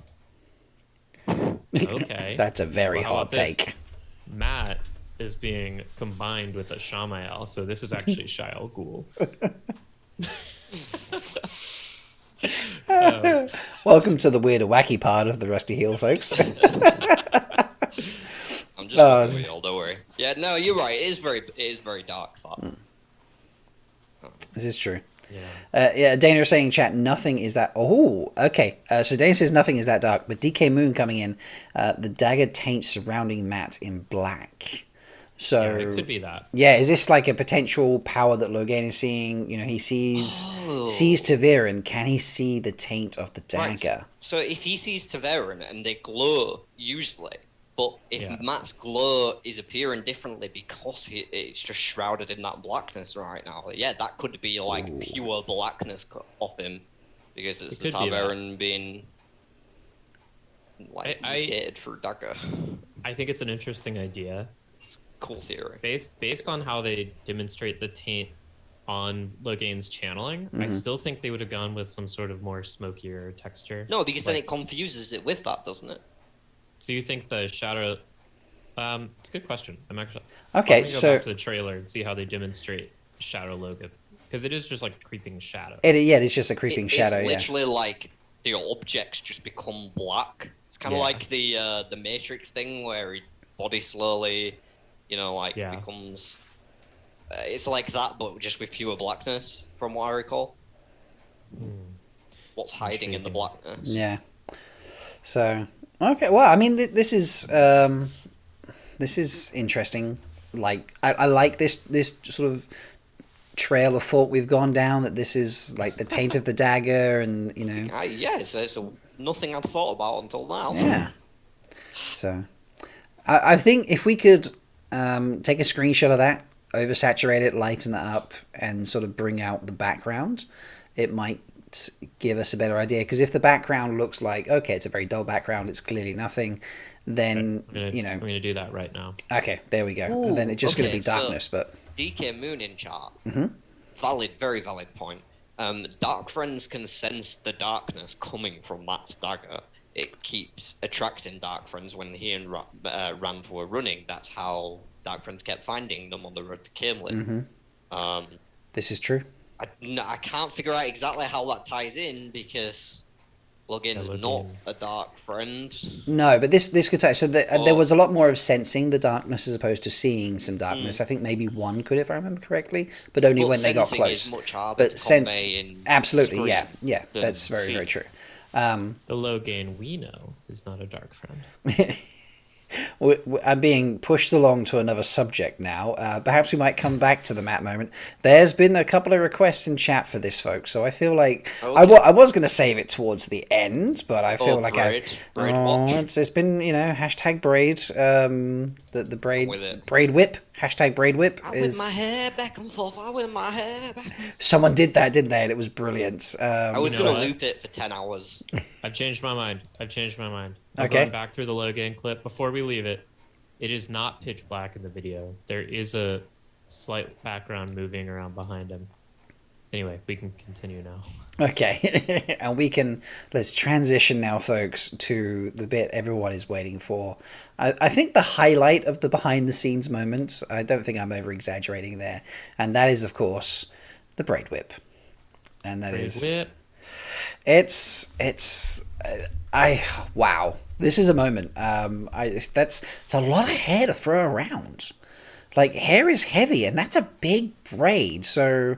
Okay. That's a very hot take. Matt is being combined with a Shamael, so this is actually Shael Ghul. Welcome to the weird and wacky part of the Rusty Heel, folks. I'm just with you all, don't worry. Yeah, no, you're right. It is very dark. This is true. Yeah. Dana is saying in chat, nothing is that... Oh, okay. So Dana says nothing is that dark, but DK Moon coming in, the dagger taint surrounding Matt in black. So yeah, it could be that. Yeah, is this like a potential power that Logain is seeing? He sees Taviran. Can he see the taint of the dagger? Right. So if he sees Taviran and they glow, usually, but if Matt's glow is appearing differently because it's just shrouded in that blackness right now, that could be like pure blackness off him because it's the Taviran being like mutated for dagger. I think it's an interesting idea. Cool theory. Based on how they demonstrate the taint on Logain's channeling, I still think they would have gone with some sort of more smokier texture. No, because then it confuses it with that, doesn't it? So you think the shadow... it's a good question. I'm go back to the trailer and see how they demonstrate Shadow Logan. Because it is just like a creeping shadow. It is just a creeping shadow, It's literally like the objects just become black. It's kind of like the Matrix thing where his body slowly... becomes... it's like that, but just with pure blackness, from what I recall. What's hiding in the blackness. Yeah. So, okay, well, I mean, this is interesting. Like, I like this sort of trail of thought we've gone down, that this is, like, the taint of the dagger, and, it's nothing I'd thought about until now. Yeah. So, I think if we could... take a screenshot of that, oversaturate it, lighten it up, and sort of bring out the background. It might give us a better idea. Because if the background looks like, okay, it's a very dull background, it's clearly nothing, then, I'm going to do that right now. Okay, there we go. Ooh, and then it's just going to be darkness, but... DK Moon in chart. Very valid point. Dark Friends can sense the darkness coming from Matt's dagger. It keeps attracting Dark Friends. When he and Rand were running, that's how Dark Friends kept finding them on the road to Camelin. This is true. I can't figure out exactly how that ties in because Logain's not a Dark Friend. No, but this could tie... So there was a lot more of sensing the darkness as opposed to seeing some darkness. I think maybe one could, if I remember correctly, but only when they got close. Is much harder to convey in absolutely, screen yeah. That's very, very true. The Logain we know is not a dark friend. I'm being pushed along to another subject now. Perhaps we might come back to the Matt moment. There's been a couple of requests in chat for this, folks, so I feel like I was going to save it towards the end, but I feel like it's been hashtag braid, the braid whip. Hashtag braid whip I whip my hair back and forth. I whip my hair back and forth. Someone did that, didn't they? And it was brilliant. I was going to loop it for 10 hours. I've changed my mind. I'm okay. going back through the Logain clip. Before we leave it, it is not pitch black in the video. There is a slight background moving around behind him. Anyway, we can continue now. Okay. And let's transition now, folks, to the bit everyone is waiting for. I think the highlight of the behind-the-scenes moment, I don't think I'm over-exaggerating there, and that is, of course, the braid whip. And that braid whip. Wow. This is a moment. It's a lot of hair to throw around. Like, hair is heavy, and that's a big braid. So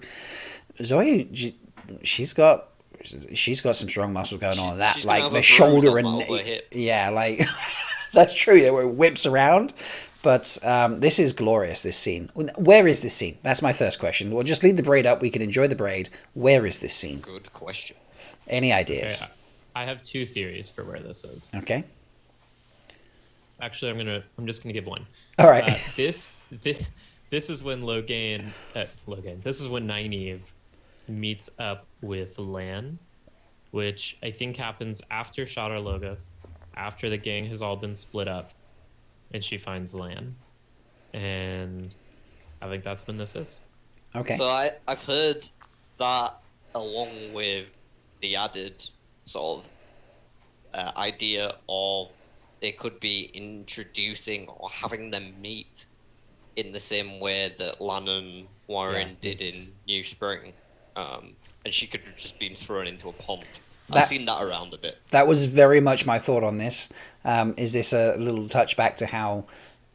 Zoe, she's got some strong muscle going on. That, like the shoulder and yeah, like that's true. There were whips around, but this is glorious. This scene. Where is this scene? That's my first question. We'll just lead the braid up. We can enjoy the braid. Where is this scene? Good question. Any ideas? Okay, I have two theories for where this is. Okay. Actually, I'm just gonna give one. All right. This is when Logain. This is when Nynaeve meets up with Lan, which I think happens after Shadar Logoth, after the gang has all been split up, and she finds Lan, and I think that's when this is. Okay. So I've heard that along with the added sort of idea of they could be introducing or having them meet in the same way that Lan and Warren did in New Spring. And she could have just been thrown into a pond. I've seen that around a bit. That was very much my thought on this. Is this a little touchback to how,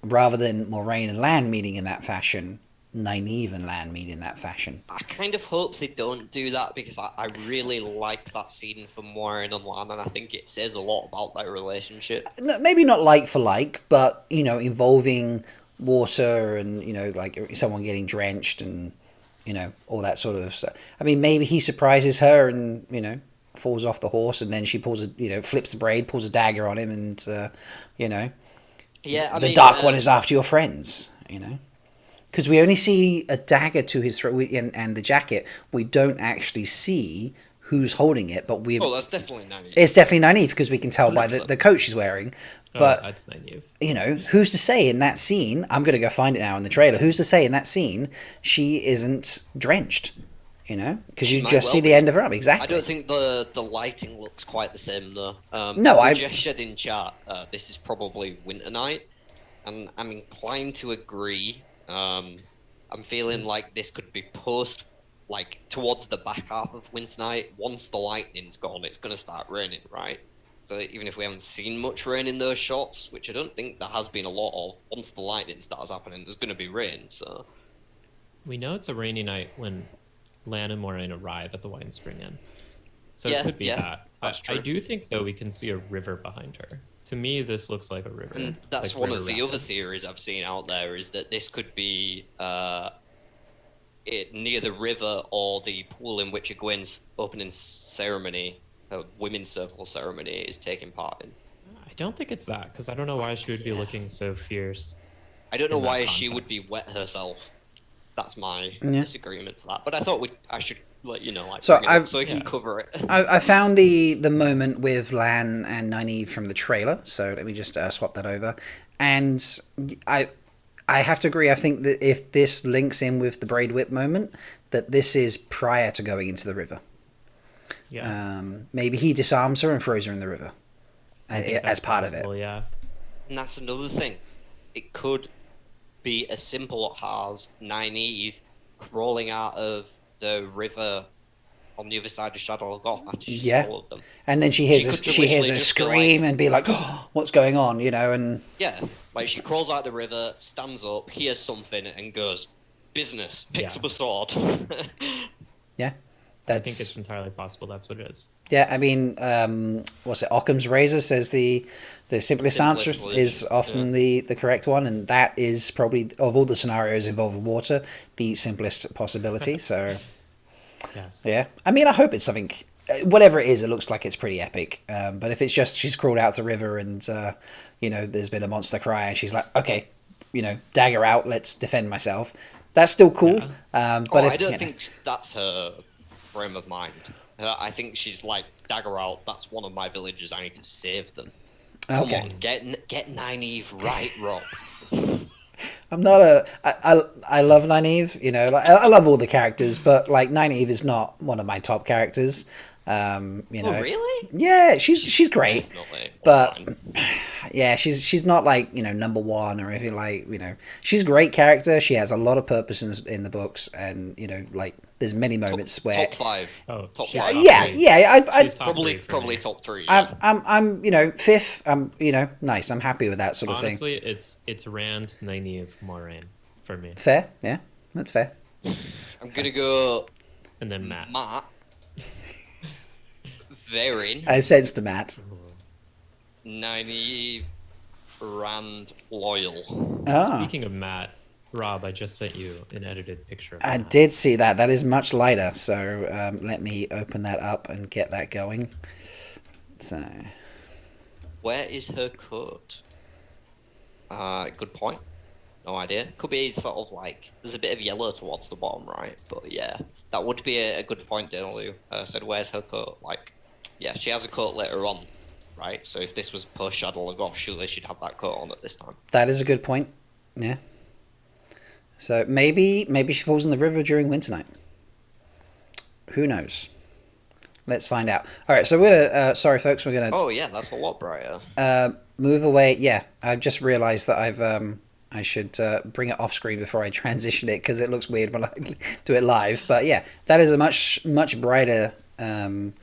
rather than Moraine and Lan meeting in that fashion, Nynaeve and Lan meet in that fashion? I kind of hope they don't do that, because I really like that scene from Warren and Lan, and I think it says a lot about their relationship. Maybe not like for like, but, involving water and, like someone getting drenched and, all that sort of stuff. I mean, maybe he surprises her and, falls off the horse, and then she flips the braid, pulls a dagger on him, and, Yeah, the Dark One is after your friends, Because we only see a dagger to his throat and the jacket. We don't actually see who's holding it, but we. Oh, that's definitely Nynaeve. It's definitely Nynaeve, because we can tell by the coat she's wearing. But that's Nynaeve. Who's to say in that scene? I'm gonna go find it now in the trailer. Who's to say in that scene she isn't drenched? Because you just see the end of her arm. Exactly. I don't think the lighting looks quite the same though. No, I just said in chat. This is probably winter night, and I'm inclined to agree. I'm feeling like this could be towards the back half of winter night. Once the lightning's gone, it's gonna start raining, right? So even if we haven't seen much rain in those shots, which I don't think there has been a lot of, once the lightning starts happening, there's gonna be rain. So we know it's a rainy night when Lan and Moraine arrive at the Wine Spring Inn. So it could be that. That's true. I do think, though, we can see a river behind her. To me, this looks like a river. And that's one of the other theories I've seen out there, is that this could be near the river or the pool in which Egwene's opening ceremony, women's circle ceremony, is taking part in. I don't think it's that, because I don't know why she would be looking so fierce. I don't know why she would be wet herself. That's my disagreement to that. But I thought I should let you know, so I can cover it. I found the moment with Lan and Nynaeve from the trailer, so let me just swap that over. And I have to agree. I think that if this links in with the braid whip moment, that this is prior to going into the river. Yeah. Maybe he disarms her and throws her in the river as part of it. Yeah. And that's another thing. It could be as simple as Nynaeve crawling out of the river on the other side of Shadar Logoth after she swallowed them. And then she hears a scream and be like, "Oh, what's going on?" And she crawls out the river, stands up, hears something, and goes, "Business." Picks up a sword. Yeah, I think it's entirely possible that's what it is. Yeah, I mean, what's it? Occam's razor says the simplest answer is often the correct one, and that is probably, of all the scenarios involving water, the simplest possibility. So, yes. Yeah. I mean, I hope it's something, whatever it is, it looks like it's pretty epic. But if it's just she's crawled out the river and, there's been a monster cry and she's like, okay, dagger out, let's defend myself. That's still cool. Yeah. But I don't think that's her frame of mind. I think she's like, dagger out, that's one of my villagers, I need to save them. Come on, get Nynaeve right, Rob. I'm not I love Nynaeve, I love all the characters, but like Nynaeve is not one of my top characters. Oh, really? Yeah, she's great. Definitely. But yeah, she's not like, number one or anything, like, she's a great character. She has a lot of purpose in the books, and like there's many moments where top 5. Oh, top she's 5. top yeah, three. yeah, She's top probably three for me. top 3. Yeah. I'm fifth. I'm nice. I'm happy with that sort of Honestly, thing. it's Rand, Nynaeve, Moiraine for me, Fair, yeah, that's fair. I'm gonna go and then Matt. Verin, I sensed the Matt. Nynaeve, Rand, Loyal. Speaking of Matt, Rob, I just sent you an edited picture of I Matt. did see that. That is much lighter. So let me open that up and get that going. So, where is her coat? Good point. No idea. Could be sort of like there's a bit of yellow towards the bottom right, but yeah, that would be a good point. Daniel said, "Where's her coat?" Like, yeah, she has a coat later on, right? So if this was post Shadow Logoth, surely she'd have that coat on at this time. that is a good point. Yeah. So maybe she falls in the river during winter night. Who knows? Let's find out. All right, so we're gonna. Sorry, folks, we're gonna. Oh yeah, that's a lot brighter. Move away. Yeah, I've just realised that I should bring it off screen before I transition it, because it looks weird when I do it live. But yeah, that is a much brighter thing.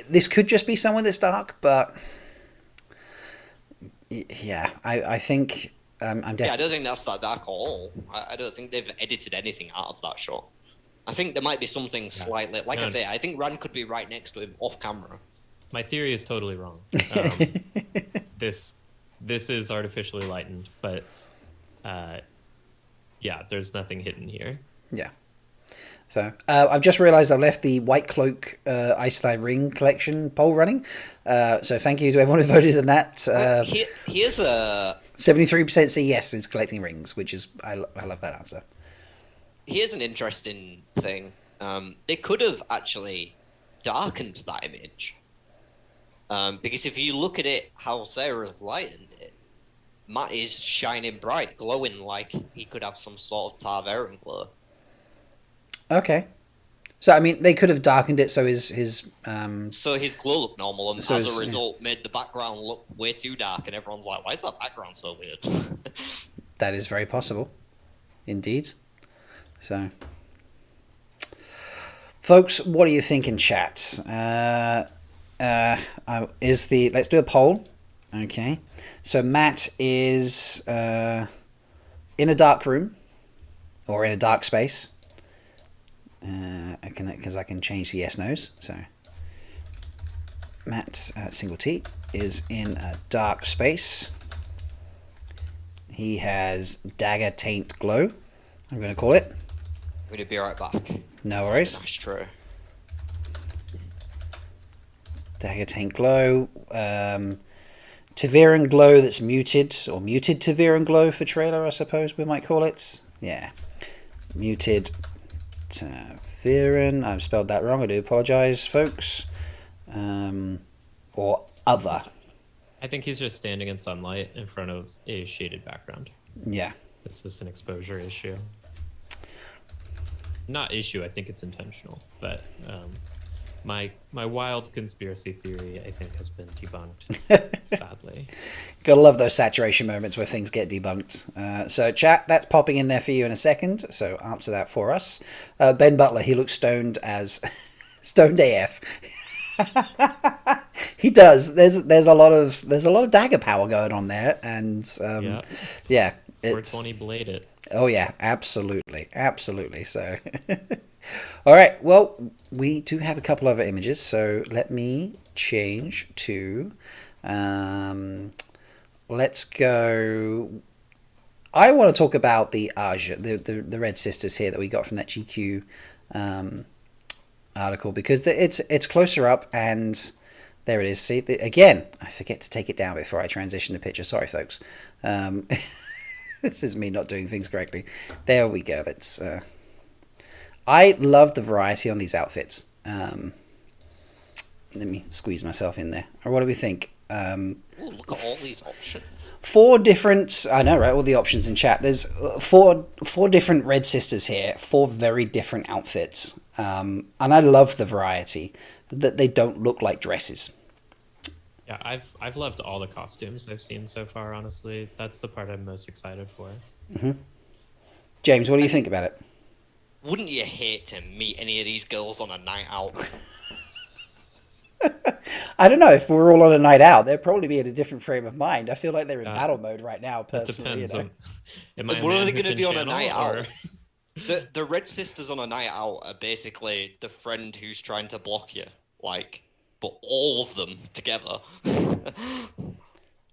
This could just be someone that's dark, but yeah, I think I'm definitely. Yeah, I don't think that's that dark at all. I don't think they've edited anything out of that shot. I think there might be something slightly, like I say, I think Rand could be right next to him off camera. My theory is totally wrong. This is artificially lightened, but yeah, there's nothing hidden here. Yeah. So I've just realised I've left the White Cloak Sedai ring collection poll running. So thank you to everyone who voted on that. Here's a 73% say yes, it's collecting rings, which is I love that answer. Here's an interesting thing. They could have actually darkened that image. Because if you look at it, how Sarah's lightened it, Matt is shining bright, glowing like he could have some sort of Targaryen glow. Okay. So, I mean, they could have darkened it so his So his glow looked normal, and So as his- a result, made the background look way too dark, and everyone's like, why is that background so weird? that is very possible. Indeed. So, folks, what do you think in chat? Let's do a poll. Okay. So Matt is in a dark room or in a dark space. I can change the yes nos. So Matt single T is in a dark space. He has dagger taint glow, I'm going to call it. We'll be right back. No worries. That's true. Dagger taint glow. Taviran glow that's muted, or muted Taviran glow for trailer, I suppose we might call it. Yeah. Muted Taviran. I've spelled that wrong. I do apologise, folks. Or other. I think he's just standing in sunlight in front of a shaded background. Yeah. This is an exposure issue. Not issue, I think it's intentional. But my wild conspiracy theory, I think, has been debunked, sadly. Gotta love those saturation moments where things get debunked. So, chat, that's popping in there for you in a second. So, answer that for us. Ben Butler, he looks stoned as stoned AF. He does. There's a lot of dagger power going on there, and yeah, it's 420 blade it. Oh yeah, absolutely. So, all right. Well, we do have a couple other images, so let me change to. Let's go. I want to talk about the Ajah, the Red Sisters here that we got from that GQ article, because it's closer up, and there it is. See, again, I forget to take it down before I transition the picture. Sorry, folks. This is me not doing things correctly. There we go. Let's. I love the variety on these outfits. Let me squeeze myself in there. Or what do we think? Ooh, look at all these options. 4 different. I know, right? All the options in chat. There's four different Red Sisters here. 4 very different outfits. And I love the variety. That they don't look like dresses. Yeah, I've loved all the costumes I've seen so far. Honestly, that's the part I'm most excited for. Mm-hmm. James, what do you think about it? Wouldn't you hate to meet any of these girls on a night out? I don't know. If we're all on a night out, they'll probably be in a different frame of mind. I feel like they're in battle mode right now, personally. It depends. What are they going to be on a night out? The Red Sisters on a night out are basically the friend who's trying to block you. Like, but all of them together.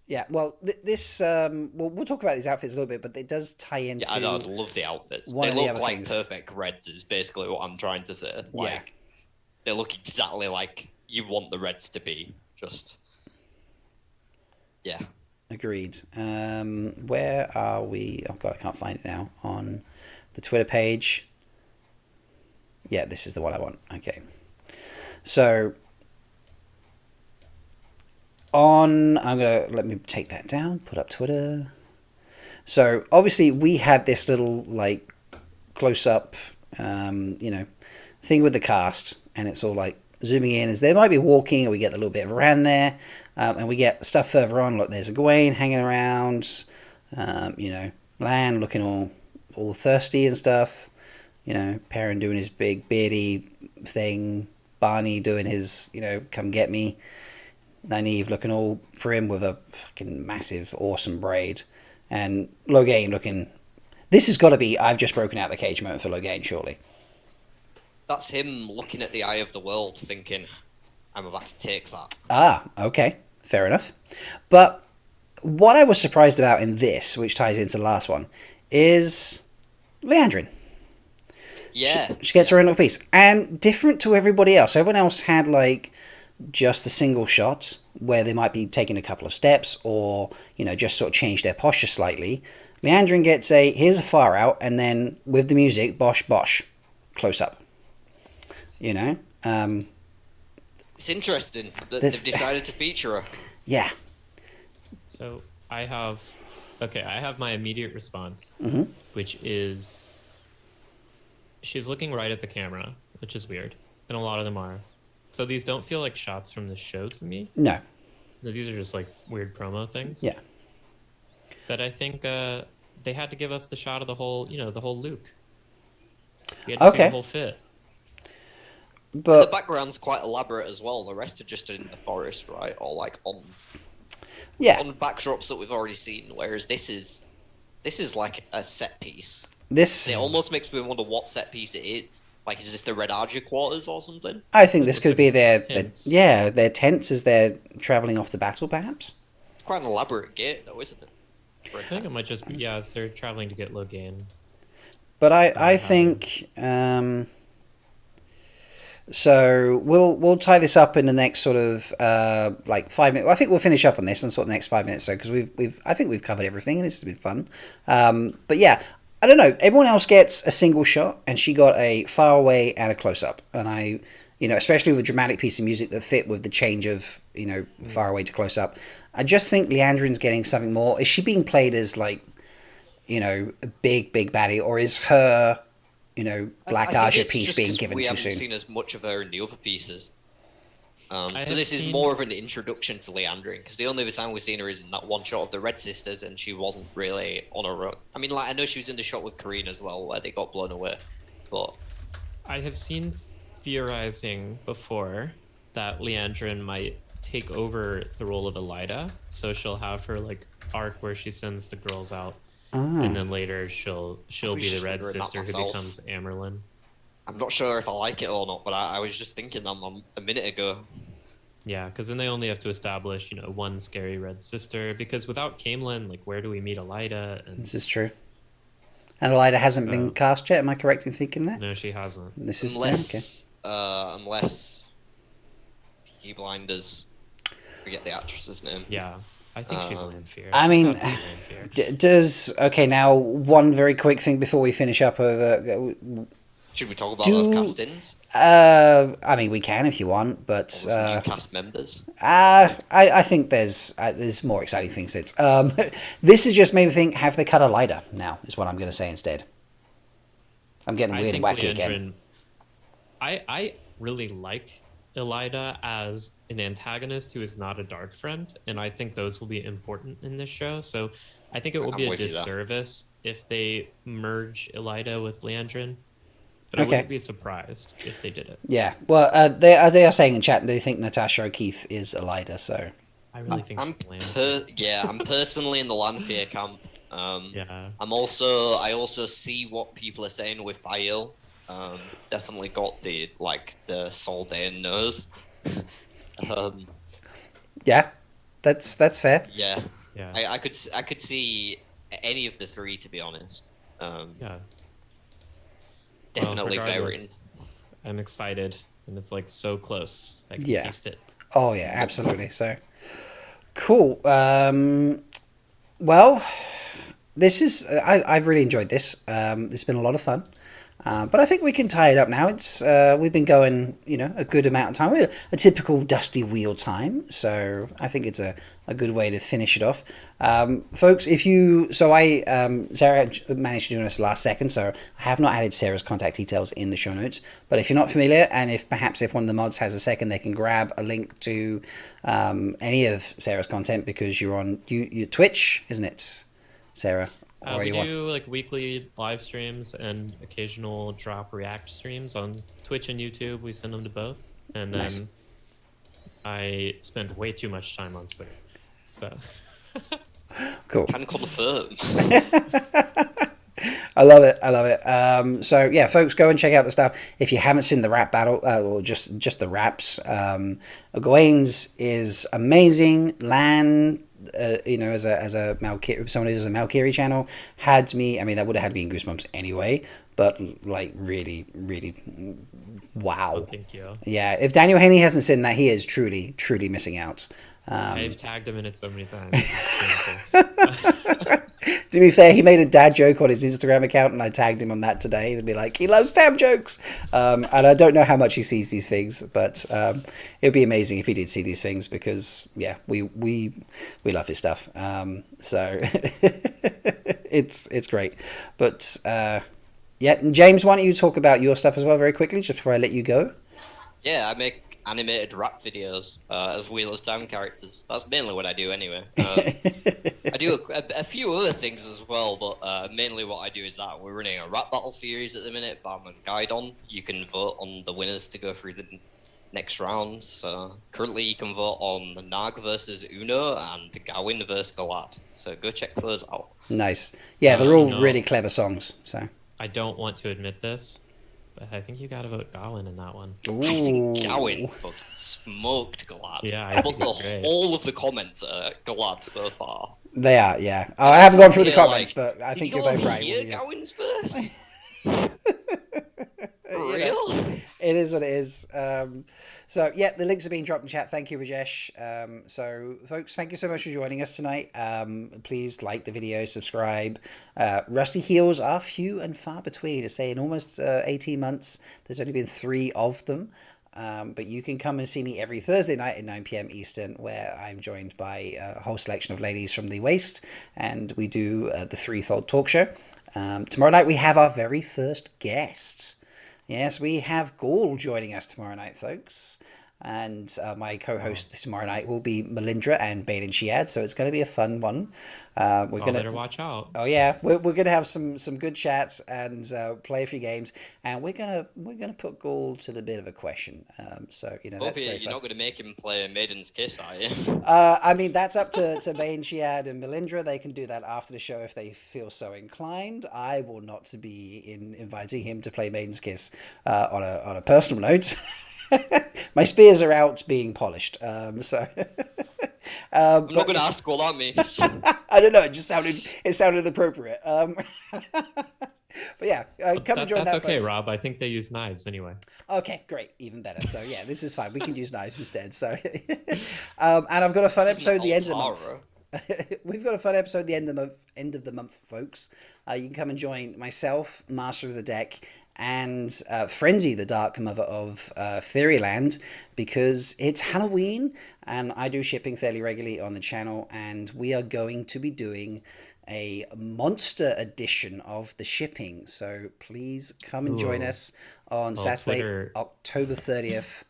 Yeah, well, this we'll talk about these outfits a little bit, but it does tie into. Yeah, I love the outfits. They look like perfect Reds. Is basically what I'm trying to say. Like, they look exactly like you want the Reds to be. Just, yeah. Agreed. Where are we? Oh God, I can't find it now on the Twitter page. Yeah, this is the one I want. Okay, so. Let me take that down, put up Twitter. So obviously we had this little like close up, thing with the cast, and it's all like zooming in as they might be walking, and we get a little bit of around there, and we get stuff further on. Look, there's a Gawain hanging around, Lan looking all thirsty and stuff. Perrin doing his big beardy thing, Barney doing his come get me. Nynaeve looking all prim with a fucking massive, awesome braid. And Logain looking... This has got to be I've just broken out the cage moment for Logain, surely. That's him looking at the eye of the world thinking, I'm about to take that. Ah, okay. Fair enough. But what I was surprised about in this, which ties into the last one, is Liandrin. Yeah. She gets her own little piece. And different to everybody else. Everyone else had, like... just a single shot where they might be taking a couple of steps or, just sort of change their posture slightly. Liandrin gets here's a far out, and then with the music, bosh, bosh, close up. It's interesting that they've decided to feature her. Yeah. So I have my immediate response, which is she's looking right at the camera, which is weird, and a lot of them are. So these don't feel like shots from the show to me. No. These are just like weird promo things. Yeah. But I think they had to give us the shot of the whole, the whole Luke. You had to see the whole fit. But the background's quite elaborate as well. The rest are just in the forest, right? Or like on backdrops that we've already seen. Whereas this is like a set piece. It almost makes me wonder what set piece it is. Like, is this the Red Ajah quarters or something? I think this could be their tents as they're travelling off to battle, perhaps. It's quite an elaborate gate, though, isn't it? I think it might just be, as they're travelling to get Logain. But I think... so we'll tie this up in the next sort of 5 minutes. Well, I think we'll finish up on this in sort of the next 5 minutes, so because I think we've covered everything, and this has been fun. But yeah... I don't know. Everyone else gets a single shot, and she got a far away and a close up. And especially with a dramatic piece of music that fit with the change of, far away to close up. I just think Liandrin's getting something more. Is she being played as a big baddie, or is her, Black Ajah piece being given too soon? We haven't seen as much of her in the other pieces. So this is more of an introduction to Liandrin, because the only other time we've seen her is in that one shot of the Red Sisters, and she wasn't really on her own. I mean, I know she was in the shot with Karina as well, where they got blown away, but... I have seen theorizing before that Liandrin might take over the role of Elida, so she'll have her, arc where she sends the girls out, and then later she'll be the Red Sister who becomes Merrilin. I'm not sure if I like it or not, but I was just thinking that a minute ago. Yeah, because then they only have to establish, one scary Red Sister. Because without Camelin, where do we meet Elida? This is true. And Elida hasn't been cast yet. Am I correct in thinking that? No, she hasn't. This is unless Peaky Blinders. Forget the actress's name. Yeah, I think she's Lanfear. I mean, now one very quick thing before we finish up over. Should we talk about those castings? I mean, we can if you want, but new cast members. I think there's more exciting things. This is just made me think: have they cut Elida now? Is what I'm going to say instead. I'm getting weird and wacky again. I really like Elida as an antagonist who is not a dark friend, and I think those will be important in this show. So I think it will be a disservice if they merge Elida with Leandrin. But I wouldn't be surprised if they did it. Yeah. Well, as they are saying in chat, they think Natasha O'Keefe is Elida, so... I really think I'm personally in the Lanfear camp. Yeah. I also see what people are saying with Fael. Definitely got the Soldain nose. Yeah, that's fair. Yeah. I could see any of the three, to be honest. Yeah. Definitely very. I'm excited, and it's like so close. I can taste it. Oh yeah, absolutely. So cool. Well, this is I've really enjoyed this. It's been a lot of fun. But I think we can tie it up now. It's we've been going, a good amount of time. A typical Dusty Wheel time. So I think it's a good way to finish it off. Folks, Sarah managed to join us last second, so I have not added Sarah's contact details in the show notes. But if you're not familiar, and if one of the mods has a second, they can grab a link to any of Sarah's content, because you're on your Twitch, isn't it, Sarah? We do weekly live streams and occasional drop react streams on Twitch and YouTube. We send them to both, and then I spend way too much time on Twitter. So cool. Can confirm. I love it. So yeah, folks, go and check out the stuff. If you haven't seen the rap battle, or just the raps, Gawain's is amazing. Lan, as a Malkiri, someone who does a Malkiri channel, had me. I mean, that would have had me in goosebumps anyway. But really, really, wow. Oh, thank you. Yeah, if Daniel Haney hasn't seen that, he is truly, truly missing out. I've tagged him in it so many times. To be fair, he made a dad joke on his Instagram account, and I tagged him on that today. To be like, he loves dad jokes, and I don't know how much he sees these things, but it would be amazing if he did see these things, because we love his stuff. So it's great. But James, why don't you talk about your stuff as well very quickly, just before I let you go? Yeah, I make animated rap videos as Wheel of Time characters. That's mainly what I do anyway. I do a few other things as well, but mainly what I do is that. We're running a rap battle series at the minute, Batman Guide on. You can vote on the winners to go through the next round. So currently you can vote on Nag versus Uno and Gawain versus Galad. So go check those out. Nice. Yeah, they're all really clever songs. So I don't want to admit this, but I think you gotta vote Gawain in that one. Ooh. I think Gawain fucking smoked Galad. Yeah, I think the great. whole of the comments are Galad so far. They are, yeah. I haven't gone through the comments, but I think you're both right. Hear Gawain's verse? For You know, real? it is what it is. So yeah, the links are being dropped in chat. Thank you, Rajesh. So folks, thank you so much for joining us tonight. Please like the video, subscribe. Rusty Heels are few and far between. I say in almost 18 months, there's only been 3 of them. But you can come and see me every Thursday night at 9 p.m. Eastern, where I'm joined by a whole selection of ladies from the Waste, and we do the Threefold Talk Show. Tomorrow night we have our very first guest. Yes, we have Gaul joining us tomorrow night, folks. And my co-host tomorrow night will be Melindra and Bane and Shiad, so it's going to be a fun one. Better watch out. Oh yeah, we're gonna have some good chats and play a few games, and we're gonna put Gaul to the bit of a question. So that's very you're fun. not gonna make him play Maiden's Kiss, are you? I mean, that's up to Bane, Shiad, and Melindra. They can do that after the show if they feel so inclined. I will not be inviting him to play Maiden's Kiss on a personal note. My spears are out being polished. So I'm not going to ask what that means. I don't know. It sounded appropriate. But yeah, come and join. That's that, okay, folks. Rob. I think they use knives anyway. Okay, great, even better. So yeah, this is fine. We can use knives instead. So, and I've got a fun episode at the end of the month. We've got a fun episode at the end of the month, folks. You can come and join myself, Master of the Deck, and Frenzy, the Dark Mother of Fairyland, because it's Halloween and I do shipping fairly regularly on the channel, and we are going to be doing a monster edition of the shipping. So please come and join us on Saturday, Twitter. October 30th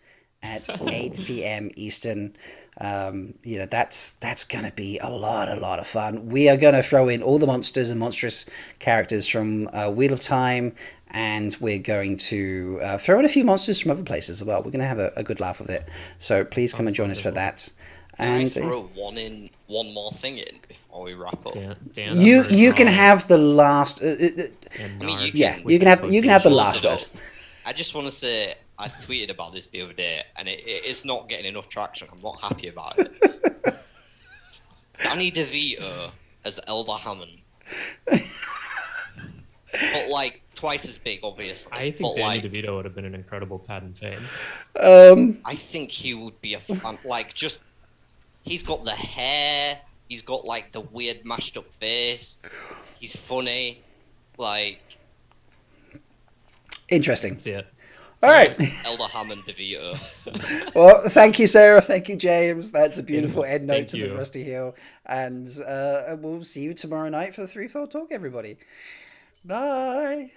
at 8 p.m. Eastern. That's going to be a lot of fun. We are going to throw in all the monsters and monstrous characters from Wheel of Time, and we're going to throw in a few monsters from other places as well. We're going to have a good laugh with it. So please come and join us for that. Can I throw one more thing in before we wrap up? You can have the last. You can have the last word. I just want to say I tweeted about this the other day, and it's not getting enough traction. I'm not happy about it. Danny DeVito as Elder Hammond, but like twice as big, obviously. I think Danny DeVito would have been an incredible Padden Fane. I think he would be a fan. He's got the hair. He's got like the weird mashed up face. He's funny. Interesting. That's it. All right. Elder Hammond DeVito. Well, thank you, Sarah. Thank you, James. That's a beautiful end note to the Rusty Hill. And we'll see you tomorrow night for the Threefold Talk, everybody. Bye.